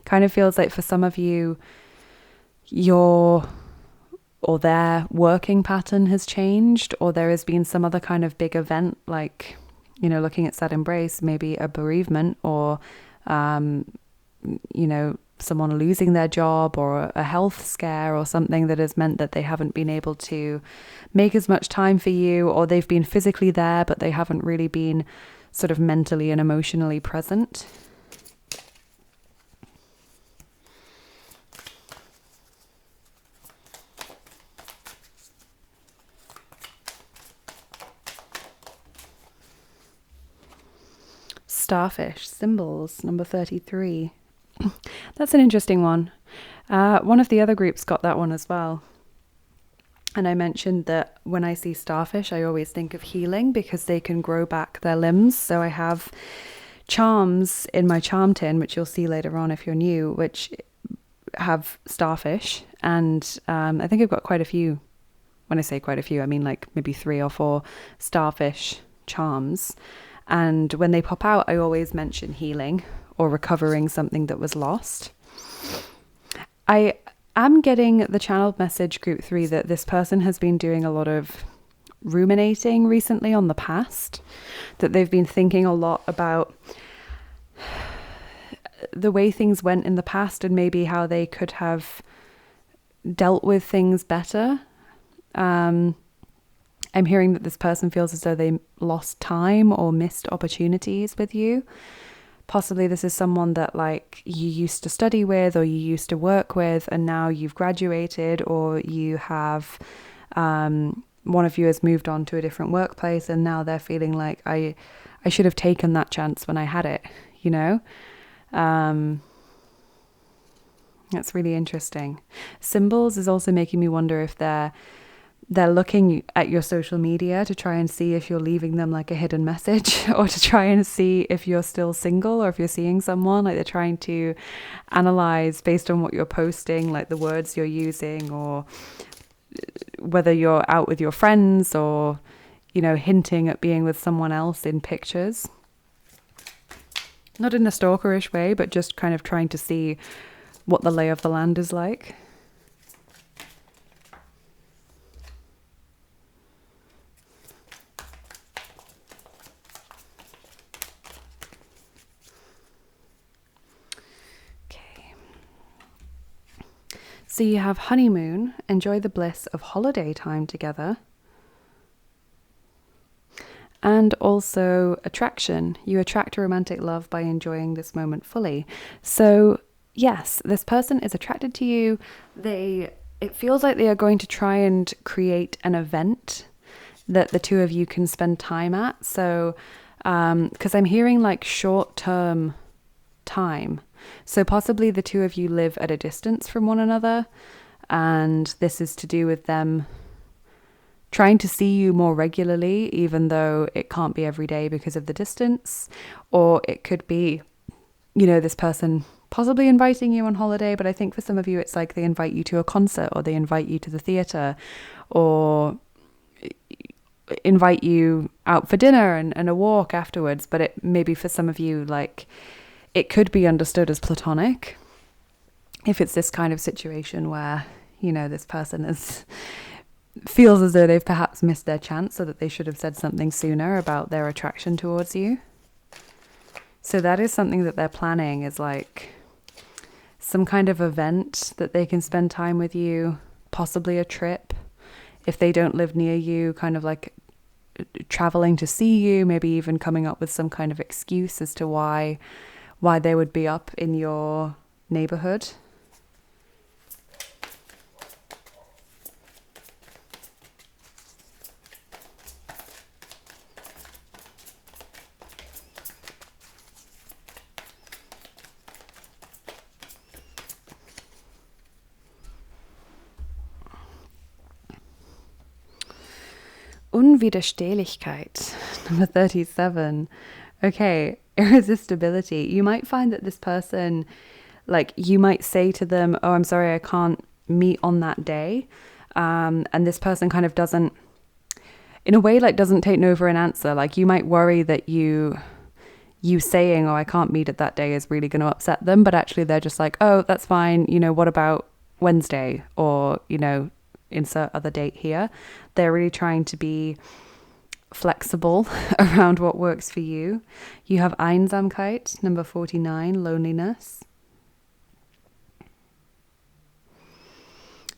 Kind of feels like for some of you, your or their working pattern has changed, or there has been some other kind of big event, like, you know, looking at sad embrace, maybe a bereavement, or you know, someone losing their job, or a health scare or something that has meant that they haven't been able to make as much time for you, or they've been physically there but they haven't really been sort of mentally and emotionally present. Starfish, symbols, number 33. That's an interesting one. One of the other groups got that one as well. And I mentioned that when I see starfish, I always think of healing because they can grow back their limbs. So I have charms in my charm tin, which you'll see later on if you're new, which have starfish. And I think I've got quite a few. When I say quite a few, I mean like maybe 3 or 4 starfish charms. And when they pop out, I always mention healing or recovering something that was lost. I am getting the channeled message, group 3, that this person has been doing a lot of ruminating recently on the past, that they've been thinking a lot about the way things went in the past and maybe how they could have dealt with things better. I'm hearing that this person feels as though they lost time or missed opportunities with you. Possibly this is someone that like you used to study with or you used to work with, and now you've graduated, or you have one of you has moved on to a different workplace, and now they're feeling like I should have taken that chance when I had it, you know? That's really interesting. Symbols is also making me wonder if they're looking at your social media to try and see if you're leaving them like a hidden message, or to try and see if you're still single or if you're seeing someone. Like they're trying to analyze based on what you're posting, like the words you're using, or whether you're out with your friends or, you know, hinting at being with someone else in pictures. Not in a stalkerish way, but just kind of trying to see what the lay of the land is like. So you have honeymoon, enjoy the bliss of holiday time together. And also attraction. You attract a romantic love by enjoying this moment fully. So yes, this person is attracted to you. It feels like they are going to try and create an event that the two of you can spend time at. So, because I'm hearing like short-term time. So possibly the two of you live at a distance from one another, and this is to do with them trying to see you more regularly, even though it can't be every day because of the distance. Or it could be, you know, this person possibly inviting you on holiday, but I think for some of you it's like they invite you to a concert, or they invite you to the theatre, or invite you out for dinner and a walk afterwards. But it maybe for some of you, like, it could be understood as platonic if it's this kind of situation where, you know, this person feels as though they've perhaps missed their chance, so that they should have said something sooner about their attraction towards you. So that is something that they're planning, is like some kind of event that they can spend time with you, possibly a trip. If they don't live near you, kind of like traveling to see you, maybe even coming up with some kind of excuse as to why they would be up in your neighborhood. Unwiderstehlichkeit, number 37. Okay, irresistibility. You might find that this person, like, you might say to them, oh, I'm sorry, I can't meet on that day. And this person kind of doesn't, in a way, like, doesn't take no for an answer. Like, you might worry that you saying, oh, I can't meet at that day is really going to upset them. But actually they're just like, oh, that's fine. What about Wednesday? Or, insert other date here. They're really trying to be flexible around what works for you. You have Einsamkeit, number 49, loneliness.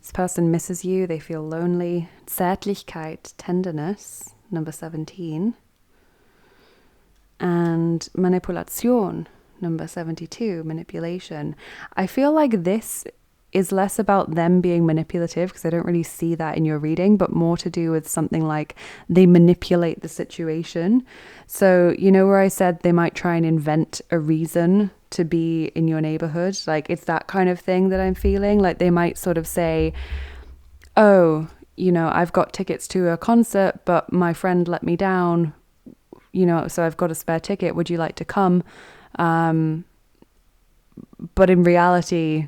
This person misses you, they feel lonely. Zärtlichkeit, tenderness, number 17. And Manipulation, number 72, manipulation. I feel like this is less about them being manipulative, because I don't really see that in your reading, but more to do with something like they manipulate the situation. So, where I said they might try and invent a reason to be in your neighborhood, like it's that kind of thing that I'm feeling. Like they might sort of say, oh, I've got tickets to a concert, but my friend let me down, so I've got a spare ticket. Would you like to come? But in reality,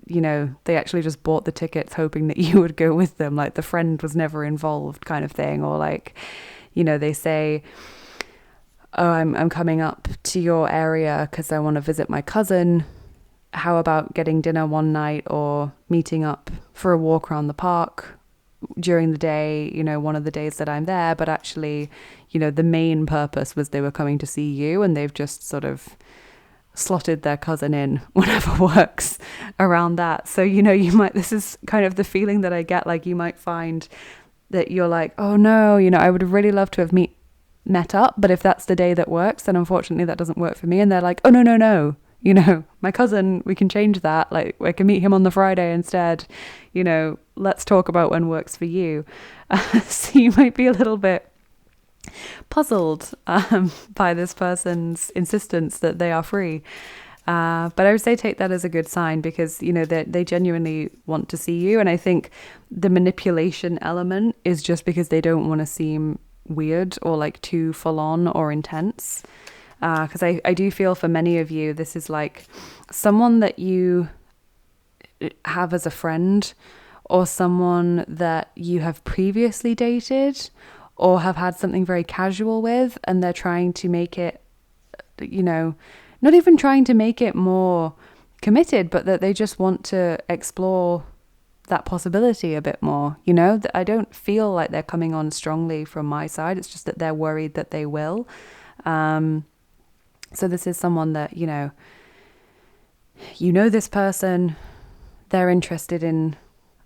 they actually just bought the tickets hoping that you would go with them. Like the friend was never involved, kind of thing. Or like, they say, oh, I'm coming up to your area because I want to visit my cousin. How about getting dinner one night or meeting up for a walk around the park during the day, one of the days that I'm there. But actually, the main purpose was they were coming to see you, and they've just sort of slotted their cousin in whatever works around that. So, this is kind of the feeling that I get. Like you might find that you're like, oh no, I would have really loved to have met up, but if that's the day that works, then unfortunately that doesn't work for me. And they're like, oh no, my cousin, we can change that. Like I can meet him on the Friday instead. Let's talk about when works for you. So you might be a little bit puzzled by this person's insistence that they are free. But I would say take that as a good sign, because, they genuinely want to see you. And I think the manipulation element is just because they don't want to seem weird or like too full on or intense. Because I do feel for many of you, this is like someone that you have as a friend, or someone that you have previously dated or have had something very casual with, and they're trying to make it, not even trying to make it more committed, but that they just want to explore that possibility a bit more. I don't feel like they're coming on strongly from my side. It's just that they're worried that they will. So this is someone that, this person, they're interested in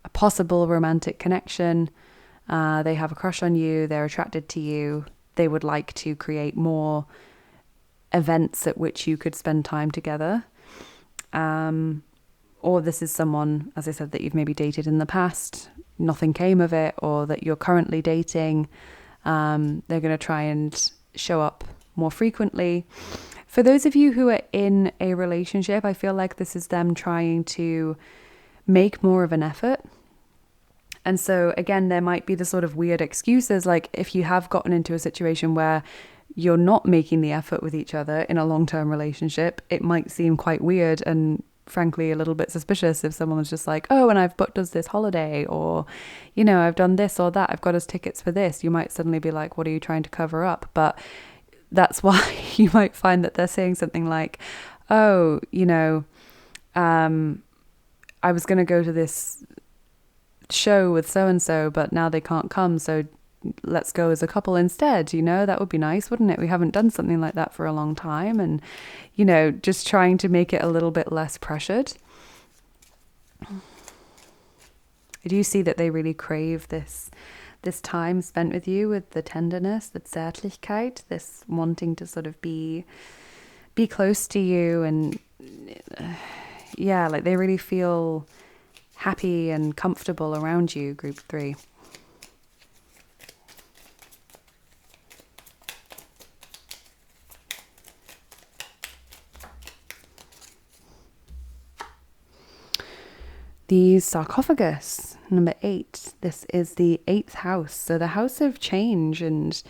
a possible romantic connection. They have a crush on you. They're attracted to you. They would like to create more events at which you could spend time together. Or this is someone, as I said, that you've maybe dated in the past, nothing came of it, or that you're currently dating. They're going to try and show up more frequently. For those of you who are in a relationship, I feel like this is them trying to make more of an effort. And so again, there might be the sort of weird excuses, like if you have gotten into a situation where you're not making the effort with each other in a long-term relationship, it might seem quite weird and frankly a little bit suspicious if someone was just like, oh, and I've booked us this holiday, or, I've done this or that, I've got us tickets for this. You might suddenly be like, what are you trying to cover up? But that's why you might find that they're saying something like, oh, I was going to go to this show with so-and-so, but now they can't come, so let's go as a couple instead. That would be nice, wouldn't it? We haven't done something like that for a long time. And just trying to make it a little bit less pressured. I do see that they really crave this time spent with you, with the tenderness, the Zärtlichkeit, this wanting to sort of be close to you. And like they really feel happy and comfortable around you, group 3. The sarcophagus, Number 8, this is the 8th house. So the house of change and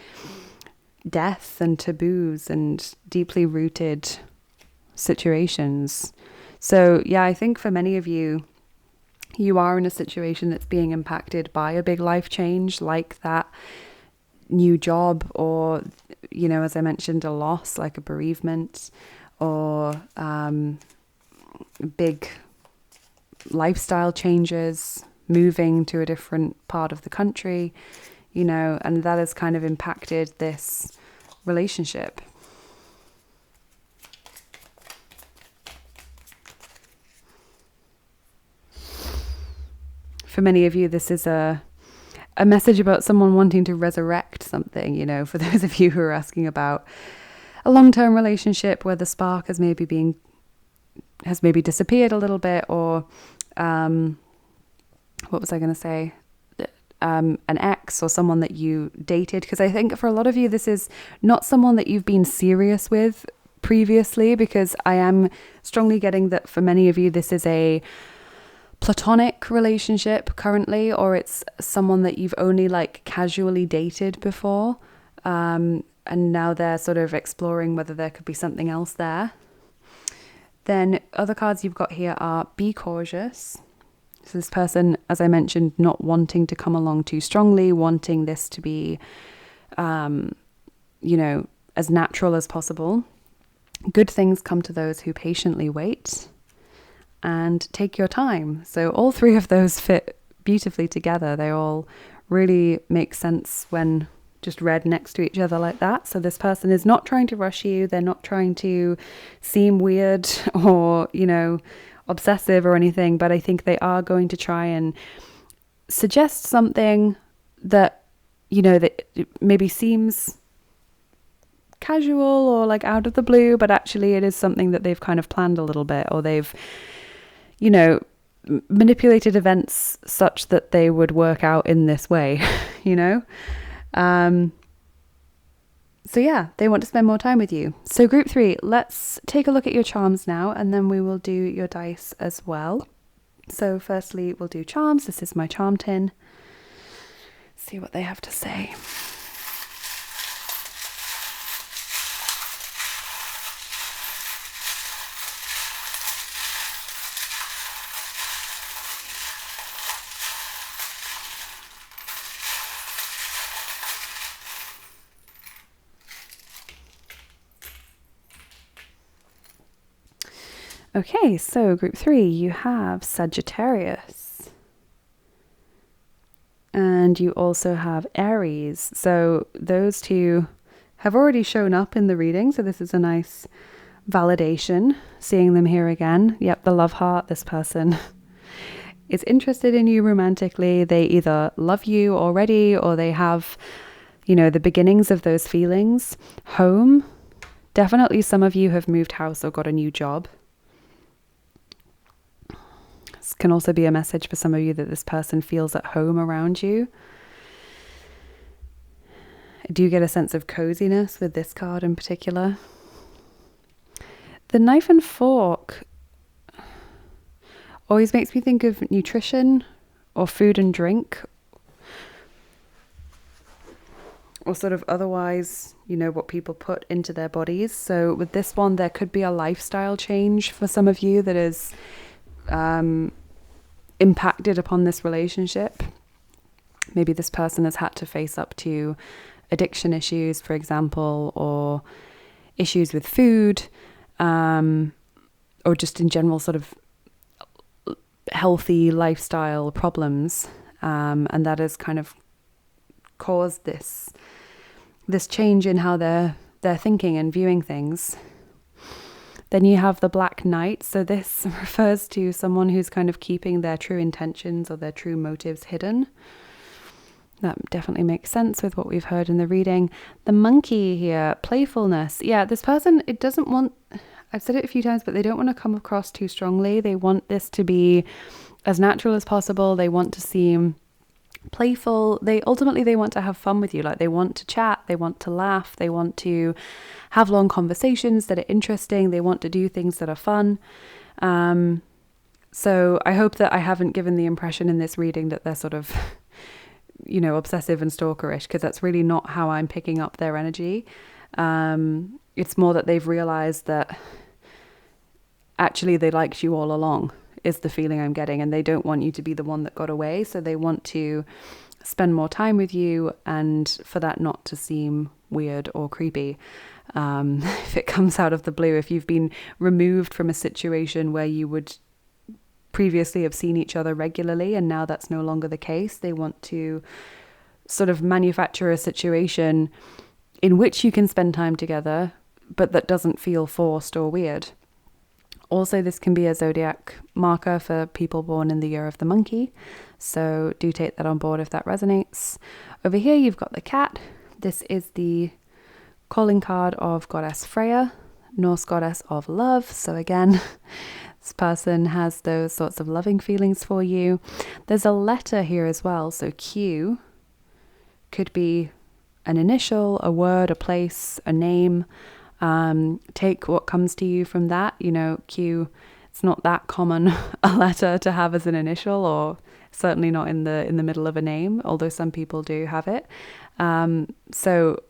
death and taboos and deeply rooted situations. So yeah, I think for many of you, you are in a situation that's being impacted by a big life change, like that new job, or, you know, as I mentioned, a loss, like a bereavement, or big lifestyle changes, moving to a different part of the country, you know, and that has kind of impacted this relationship. For many of you, this is a message about someone wanting to resurrect something, you know, for those of you who are asking about a long-term relationship where the spark has maybe disappeared a little bit, or what was I going to say? An ex or someone that you dated. Because I think for a lot of you, this is not someone that you've been serious with previously, because I am strongly getting that for many of you, this is a platonic relationship currently, or it's someone that you've only like casually dated before. And now they're sort of exploring whether there could be something else there. Then other cards you've got here are be cautious. So this person, as I mentioned, not wanting to come along too strongly, wanting this to be, you know, as natural as possible. Good things come to those who patiently wait, and take your time. So all three of those fit beautifully together. They all really make sense when just read next to each other like that. So this person is not trying to rush you. They're not trying to seem weird or, you know, obsessive or anything, but I think they are going to try and suggest something that, you know, that maybe seems casual or like out of the blue, but actually it is something that they've kind of planned a little bit, or they've, you know, manipulated events such that they would work out in this way, you know? So yeah, they want to spend more time with you. So group 3, let's take a look at your charms now, and then we will do your dice as well. So firstly, we'll do charms. This is my charm tin. See what they have to say. Okay, so group 3, you have Sagittarius. And you also have Aries. So those two have already shown up in the reading. So this is a nice validation, seeing them here again. Yep, the love heart, this person is interested in you romantically. They either love you already, or they have, you know, the beginnings of those feelings. Home. Definitely some of you have moved house or got a new job. This can also be a message for some of you that this person feels at home around you. I do get a sense of coziness with this card in particular. The knife and fork always makes me think of nutrition or food and drink, or sort of otherwise, you know, what people put into their bodies. So with this one, there could be a lifestyle change for some of you that is impacted upon this relationship. Maybe this person has had to face up to addiction issues, for example, or issues with food, or just in general sort of healthy lifestyle problems, and that has kind of caused this change in how they're thinking and viewing things. Then you have the Black Knight. So this refers to someone who's kind of keeping their true intentions or their true motives hidden. That definitely makes sense with what we've heard in the reading. The Monkey here, playfulness. Yeah, this person, it doesn't want, I've said it a few times, but they don't want to come across too strongly. They want this to be as natural as possible. They want to seem playful. They ultimately want to have fun with you. Like, they want to chat, they want to laugh, they want to have long conversations that are interesting, they want to do things that are fun. So I hope that I haven't given the impression in this reading that they're sort of, obsessive and stalkerish, because that's really not how I'm picking up their energy. It's more that they've realized that actually they liked you all along, is the feeling I'm getting, and they don't want you to be the one that got away. So they want to spend more time with you, and for that not to seem weird or creepy. If it comes out of the blue, if you've been removed from a situation where you would previously have seen each other regularly and now that's no longer the case, they want to sort of manufacture a situation in which you can spend time together, but that doesn't feel forced or weird. Also, this can be a zodiac marker for people born in the year of the monkey, so do take that on board if that resonates. Over here you've got the cat. This is the calling card of Goddess Freya, Norse goddess of love. So again, this person has those sorts of loving feelings for you. There's a letter here as well, so Q could be an initial, a word, a place, a name. Take what comes to you from that. Q, it's not that common a letter to have as an initial, or certainly not in the middle of a name, although some people do have it. So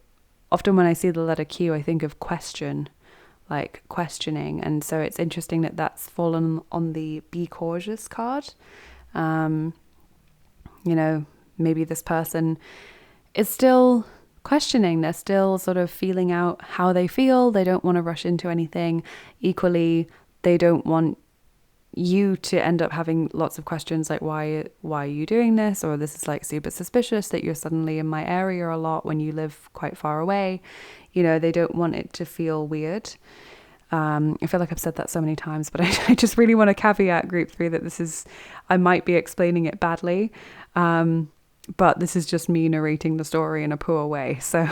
often when I see the letter Q, I think of question, like questioning. And so it's interesting that that's fallen on the Be Cautious card. Maybe this person is still questioning. They're still sort of feeling out how they feel. They don't want to rush into anything. Equally, they don't want you to end up having lots of questions like, why are you doing this? Or this is like super suspicious that you're suddenly in my area a lot when you live quite far away. They don't want it to feel weird. I feel like I've said that so many times, but I just really want to caveat group 3 that I might be explaining it badly. But this is just me narrating the story in a poor way. So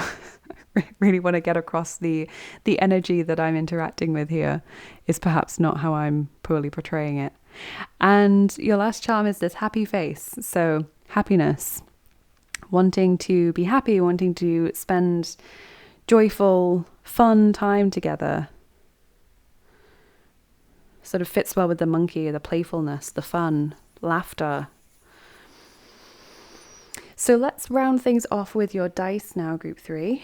I really want to get across the energy that I'm interacting with here is perhaps not how I'm poorly portraying it. And your last charm is this happy face. So happiness, wanting to be happy, wanting to spend joyful, fun time together. Sort of fits well with the monkey, the playfulness, the fun, laughter. So let's round things off with your dice now, group 3.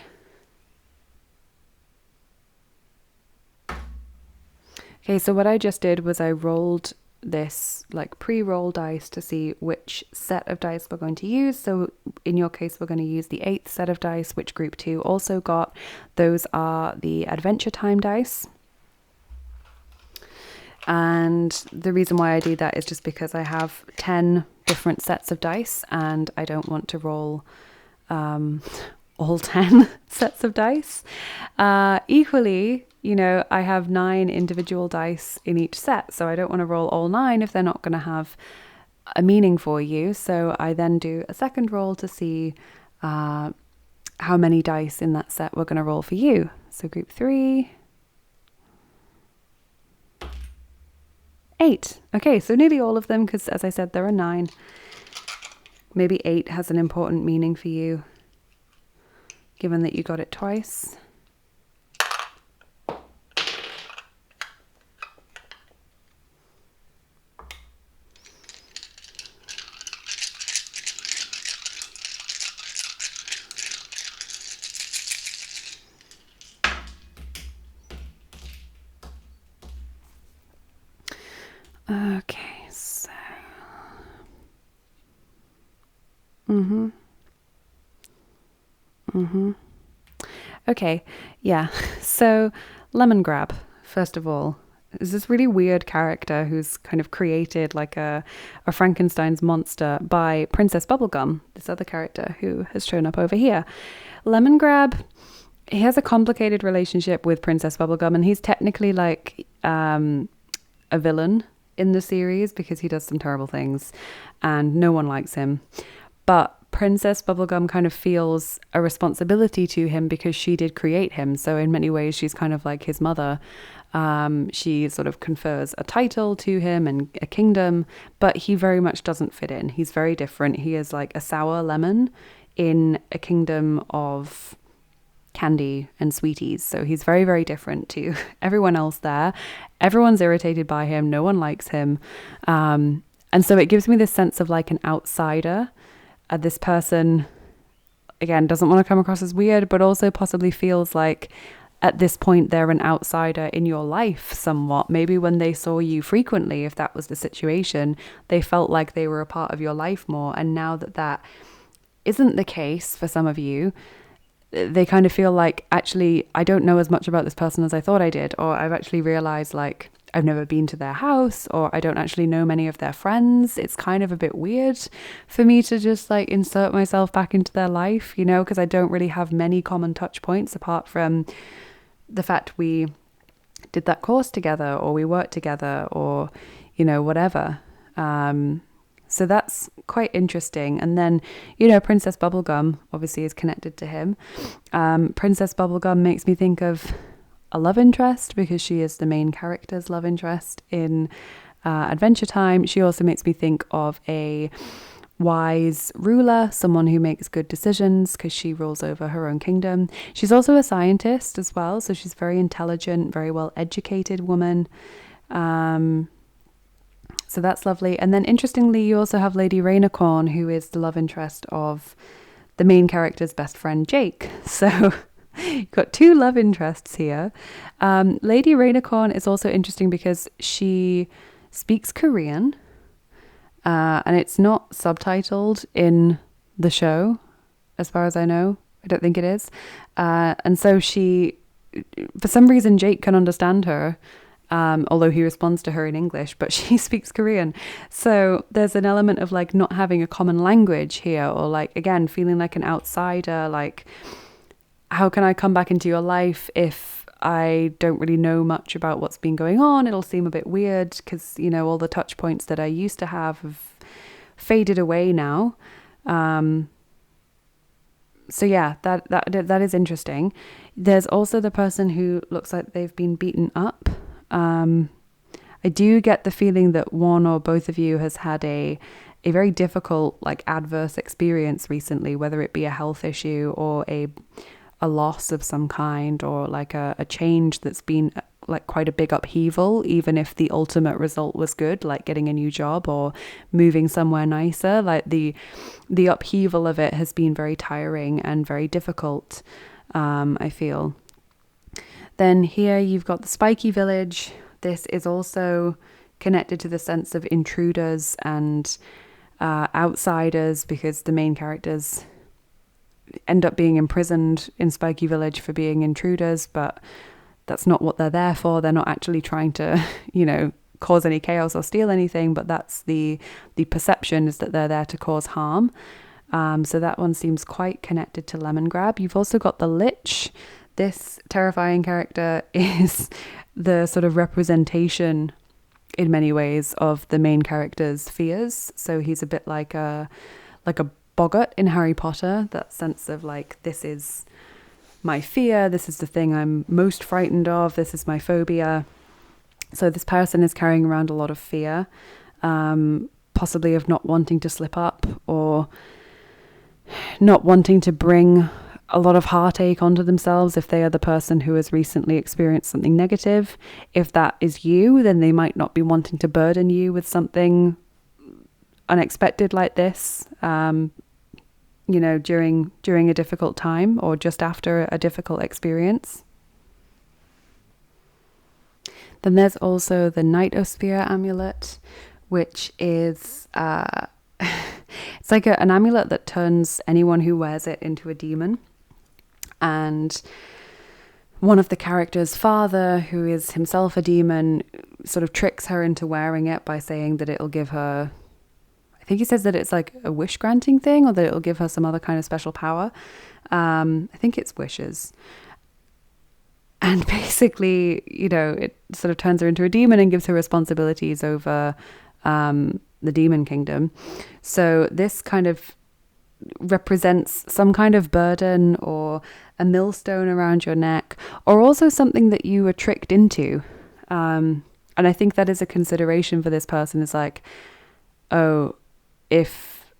Okay, so what I just did was I rolled this like pre-roll dice to see which set of dice we're going to use. So in your case, we're going to use the 8th set of dice, which group 2 also got. Those are the Adventure Time dice. And the reason why I do that is just because I have 10 different sets of dice and I don't want to roll all 10 sets of dice. Equally, I have 9 individual dice in each set, so I don't want to roll all 9 if they're not going to have a meaning for you. So I then do a second roll to see how many dice in that set we're going to roll for you. So group 3... 8. Okay, so nearly all of them, because as I said, there are 9. Maybe 8 has an important meaning for you, given that you got it twice. Okay, so okay, yeah. So Lemongrab, first of all, is this really weird character who's kind of created like a Frankenstein's monster by Princess Bubblegum, this other character who has shown up over here. Lemongrab, he has a complicated relationship with Princess Bubblegum, and he's technically like a villain in the series because he does some terrible things and no one likes him. But Princess Bubblegum kind of feels a responsibility to him because she did create him. So in many ways, she's kind of like his mother. She sort of confers a title to him and a kingdom, but he very much doesn't fit in. He's very different. He is like a sour lemon in a kingdom of candy and sweeties. So he's very, very different to everyone else there. Everyone's irritated by him. No one likes him. And so it gives me this sense of like an outsider. This person, again, doesn't want to come across as weird, but also possibly feels like at this point they're an outsider in your life somewhat. Maybe when they saw you frequently, if that was the situation, they felt like they were a part of your life more. And now that that isn't the case for some of you, they kind of feel like, actually, I don't know as much about this person as I thought I did, or I've actually realized like I've never been to their house, or I don't actually know many of their friends. It's kind of a bit weird for me to just like insert myself back into their life, you know, because I don't really have many common touch points apart from the fact we did that course together, or we worked together, or, you know, whatever. So that's quite interesting. And then, you know, Princess Bubblegum obviously is connected to him. Princess Bubblegum makes me think of a love interest because she is the main character's love interest in Adventure Time. She also makes me think of a wise ruler, someone who makes good decisions because she rules over her own kingdom. She's also a scientist as well, so she's very intelligent, very well educated woman. So that's lovely. And then interestingly, you also have Lady Rainicorn, who is the love interest of the main character's best friend, Jake. So you've got two love interests here. Lady Rainicorn is also interesting because she speaks Korean, and it's not subtitled in the show, as far as I know. I don't think it is. And so she, for some reason, Jake can understand her, although he responds to her in English, but she speaks Korean. So there's an element of like not having a common language here, or like, again, feeling like an outsider, like, how can I come back into your life if I don't really know much about what's been going on? It'll seem a bit weird because, you know, all the touch points that I used to have faded away now. So yeah, that is interesting. There's also the person who looks like they've been beaten up. I do get the feeling that one or both of you has had a very difficult, like, adverse experience recently, whether it be a health issue or a loss of some kind, or like a change that's been like quite a big upheaval, even if the ultimate result was good, like getting a new job or moving somewhere nicer. Like the upheaval of it has been very tiring and very difficult, I feel. Then here you've got the spiky village. This is also connected to the sense of intruders and outsiders, because the main characters end up being imprisoned in Spiky Village for being intruders, but that's not what they're there for. They're not actually trying to, you know, cause any chaos or steal anything, but that's the perception, is that they're there to cause harm. So that one seems quite connected to Lemongrab. You've also got the Lich. This terrifying character is the sort of representation in many ways of the main character's fears. So he's a bit like a boggart in Harry Potter, that sense of like, this is my fear, this is the thing I'm most frightened of, this is my phobia. So this person is carrying around a lot of fear, possibly of not wanting to slip up, or not wanting to bring a lot of heartache onto themselves if they are the person who has recently experienced something negative. If that is you, then they might not be wanting to burden you with something unexpected like this, you know, during a difficult time or just after a difficult experience. Then there's also the Nightosphere amulet, which is it's like an amulet that turns anyone who wears it into a demon. And one of the characters' father, who is himself a demon, sort of tricks her into wearing it by saying that it'll give her, I think he says that it's like a wish granting thing, or that it'll give her some other kind of special power. I think it's wishes. And basically, you know, it sort of turns her into a demon and gives her responsibilities over the demon kingdom. So this kind of represents some kind of burden or a millstone around your neck, or also something that you were tricked into. And I think that is a consideration for this person, is like, oh, if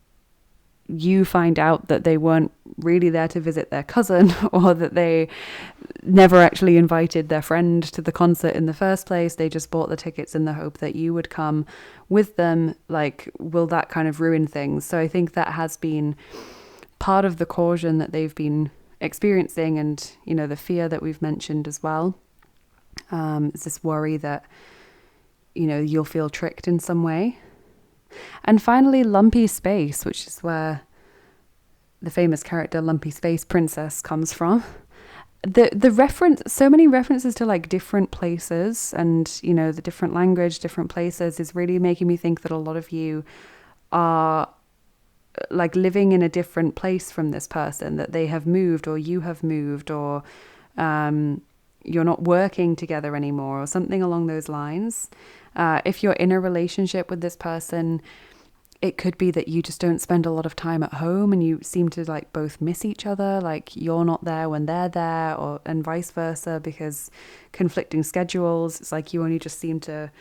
you find out that they weren't really there to visit their cousin, or that they never actually invited their friend to the concert in the first place. They just bought the tickets in the hope that you would come with them. Like, will that kind of ruin things? So I think that has been part of the caution that they've been experiencing, and, you know, the fear that we've mentioned as well. Is this worry that, you know, you'll feel tricked in some way. And finally, Lumpy Space, which is where the famous character Lumpy Space Princess comes from. The reference, so many references to like different places, and, you know, the different language, different places, is really making me think that a lot of you are like living in a different place from this person, that they have moved, or you have moved, or you're not working together anymore, or something along those lines. If you're in a relationship with this person, it could be that you just don't spend a lot of time at home, and you seem to like both miss each other, like you're not there when they're there, or and vice versa, because conflicting schedules. It's like you only just seem to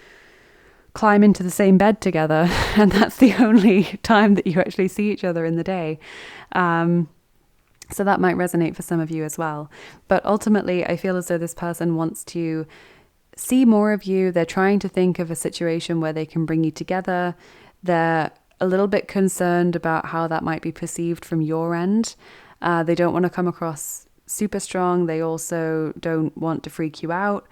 climb into the same bed together, and that's the only time that you actually see each other in the day. So that might resonate for some of you as well. But ultimately, I feel as though this person wants to see more of you. They're trying to think of a situation where they can bring you together. They're a little bit concerned about how that might be perceived from your end. They don't want to come across super strong. They also don't want to freak you out.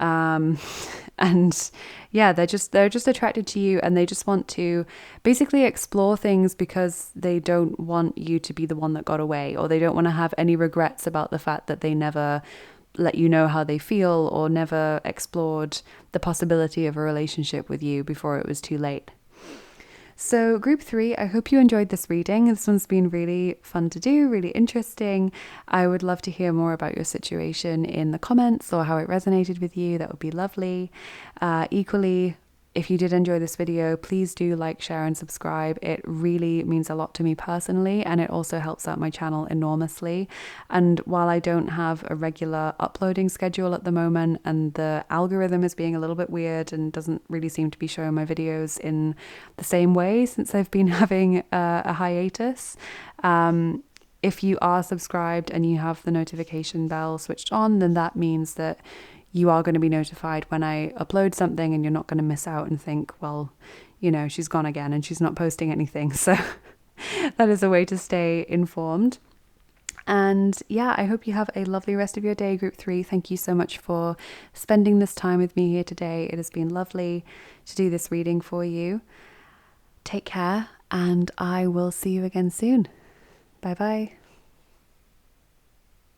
And yeah, they're just attracted to you, and they just want to basically explore things because they don't want you to be the one that got away, or they don't want to have any regrets about the fact that they never let you know how they feel, or never explored the possibility of a relationship with you before it was too late. So group 3, I hope you enjoyed this reading. This one's been really fun to do, really interesting. I would love to hear more about your situation in the comments, or how it resonated with you. That would be lovely. Equally, if you did enjoy this video, please do like, share, and subscribe. It really means a lot to me personally, and it also helps out my channel enormously. And while I don't have a regular uploading schedule at the moment, and the algorithm is being a little bit weird and doesn't really seem to be showing my videos in the same way since I've been having a hiatus, if you are subscribed and you have the notification bell switched on, then that means that you are going to be notified when I upload something, and you're not going to miss out and think, well, you know, she's gone again and she's not posting anything. So that is a way to stay informed. And yeah, I hope you have a lovely rest of your day, group 3. Thank you so much for spending this time with me here today. It has been lovely to do this reading for you. Take care, and I will see you again soon. Bye bye.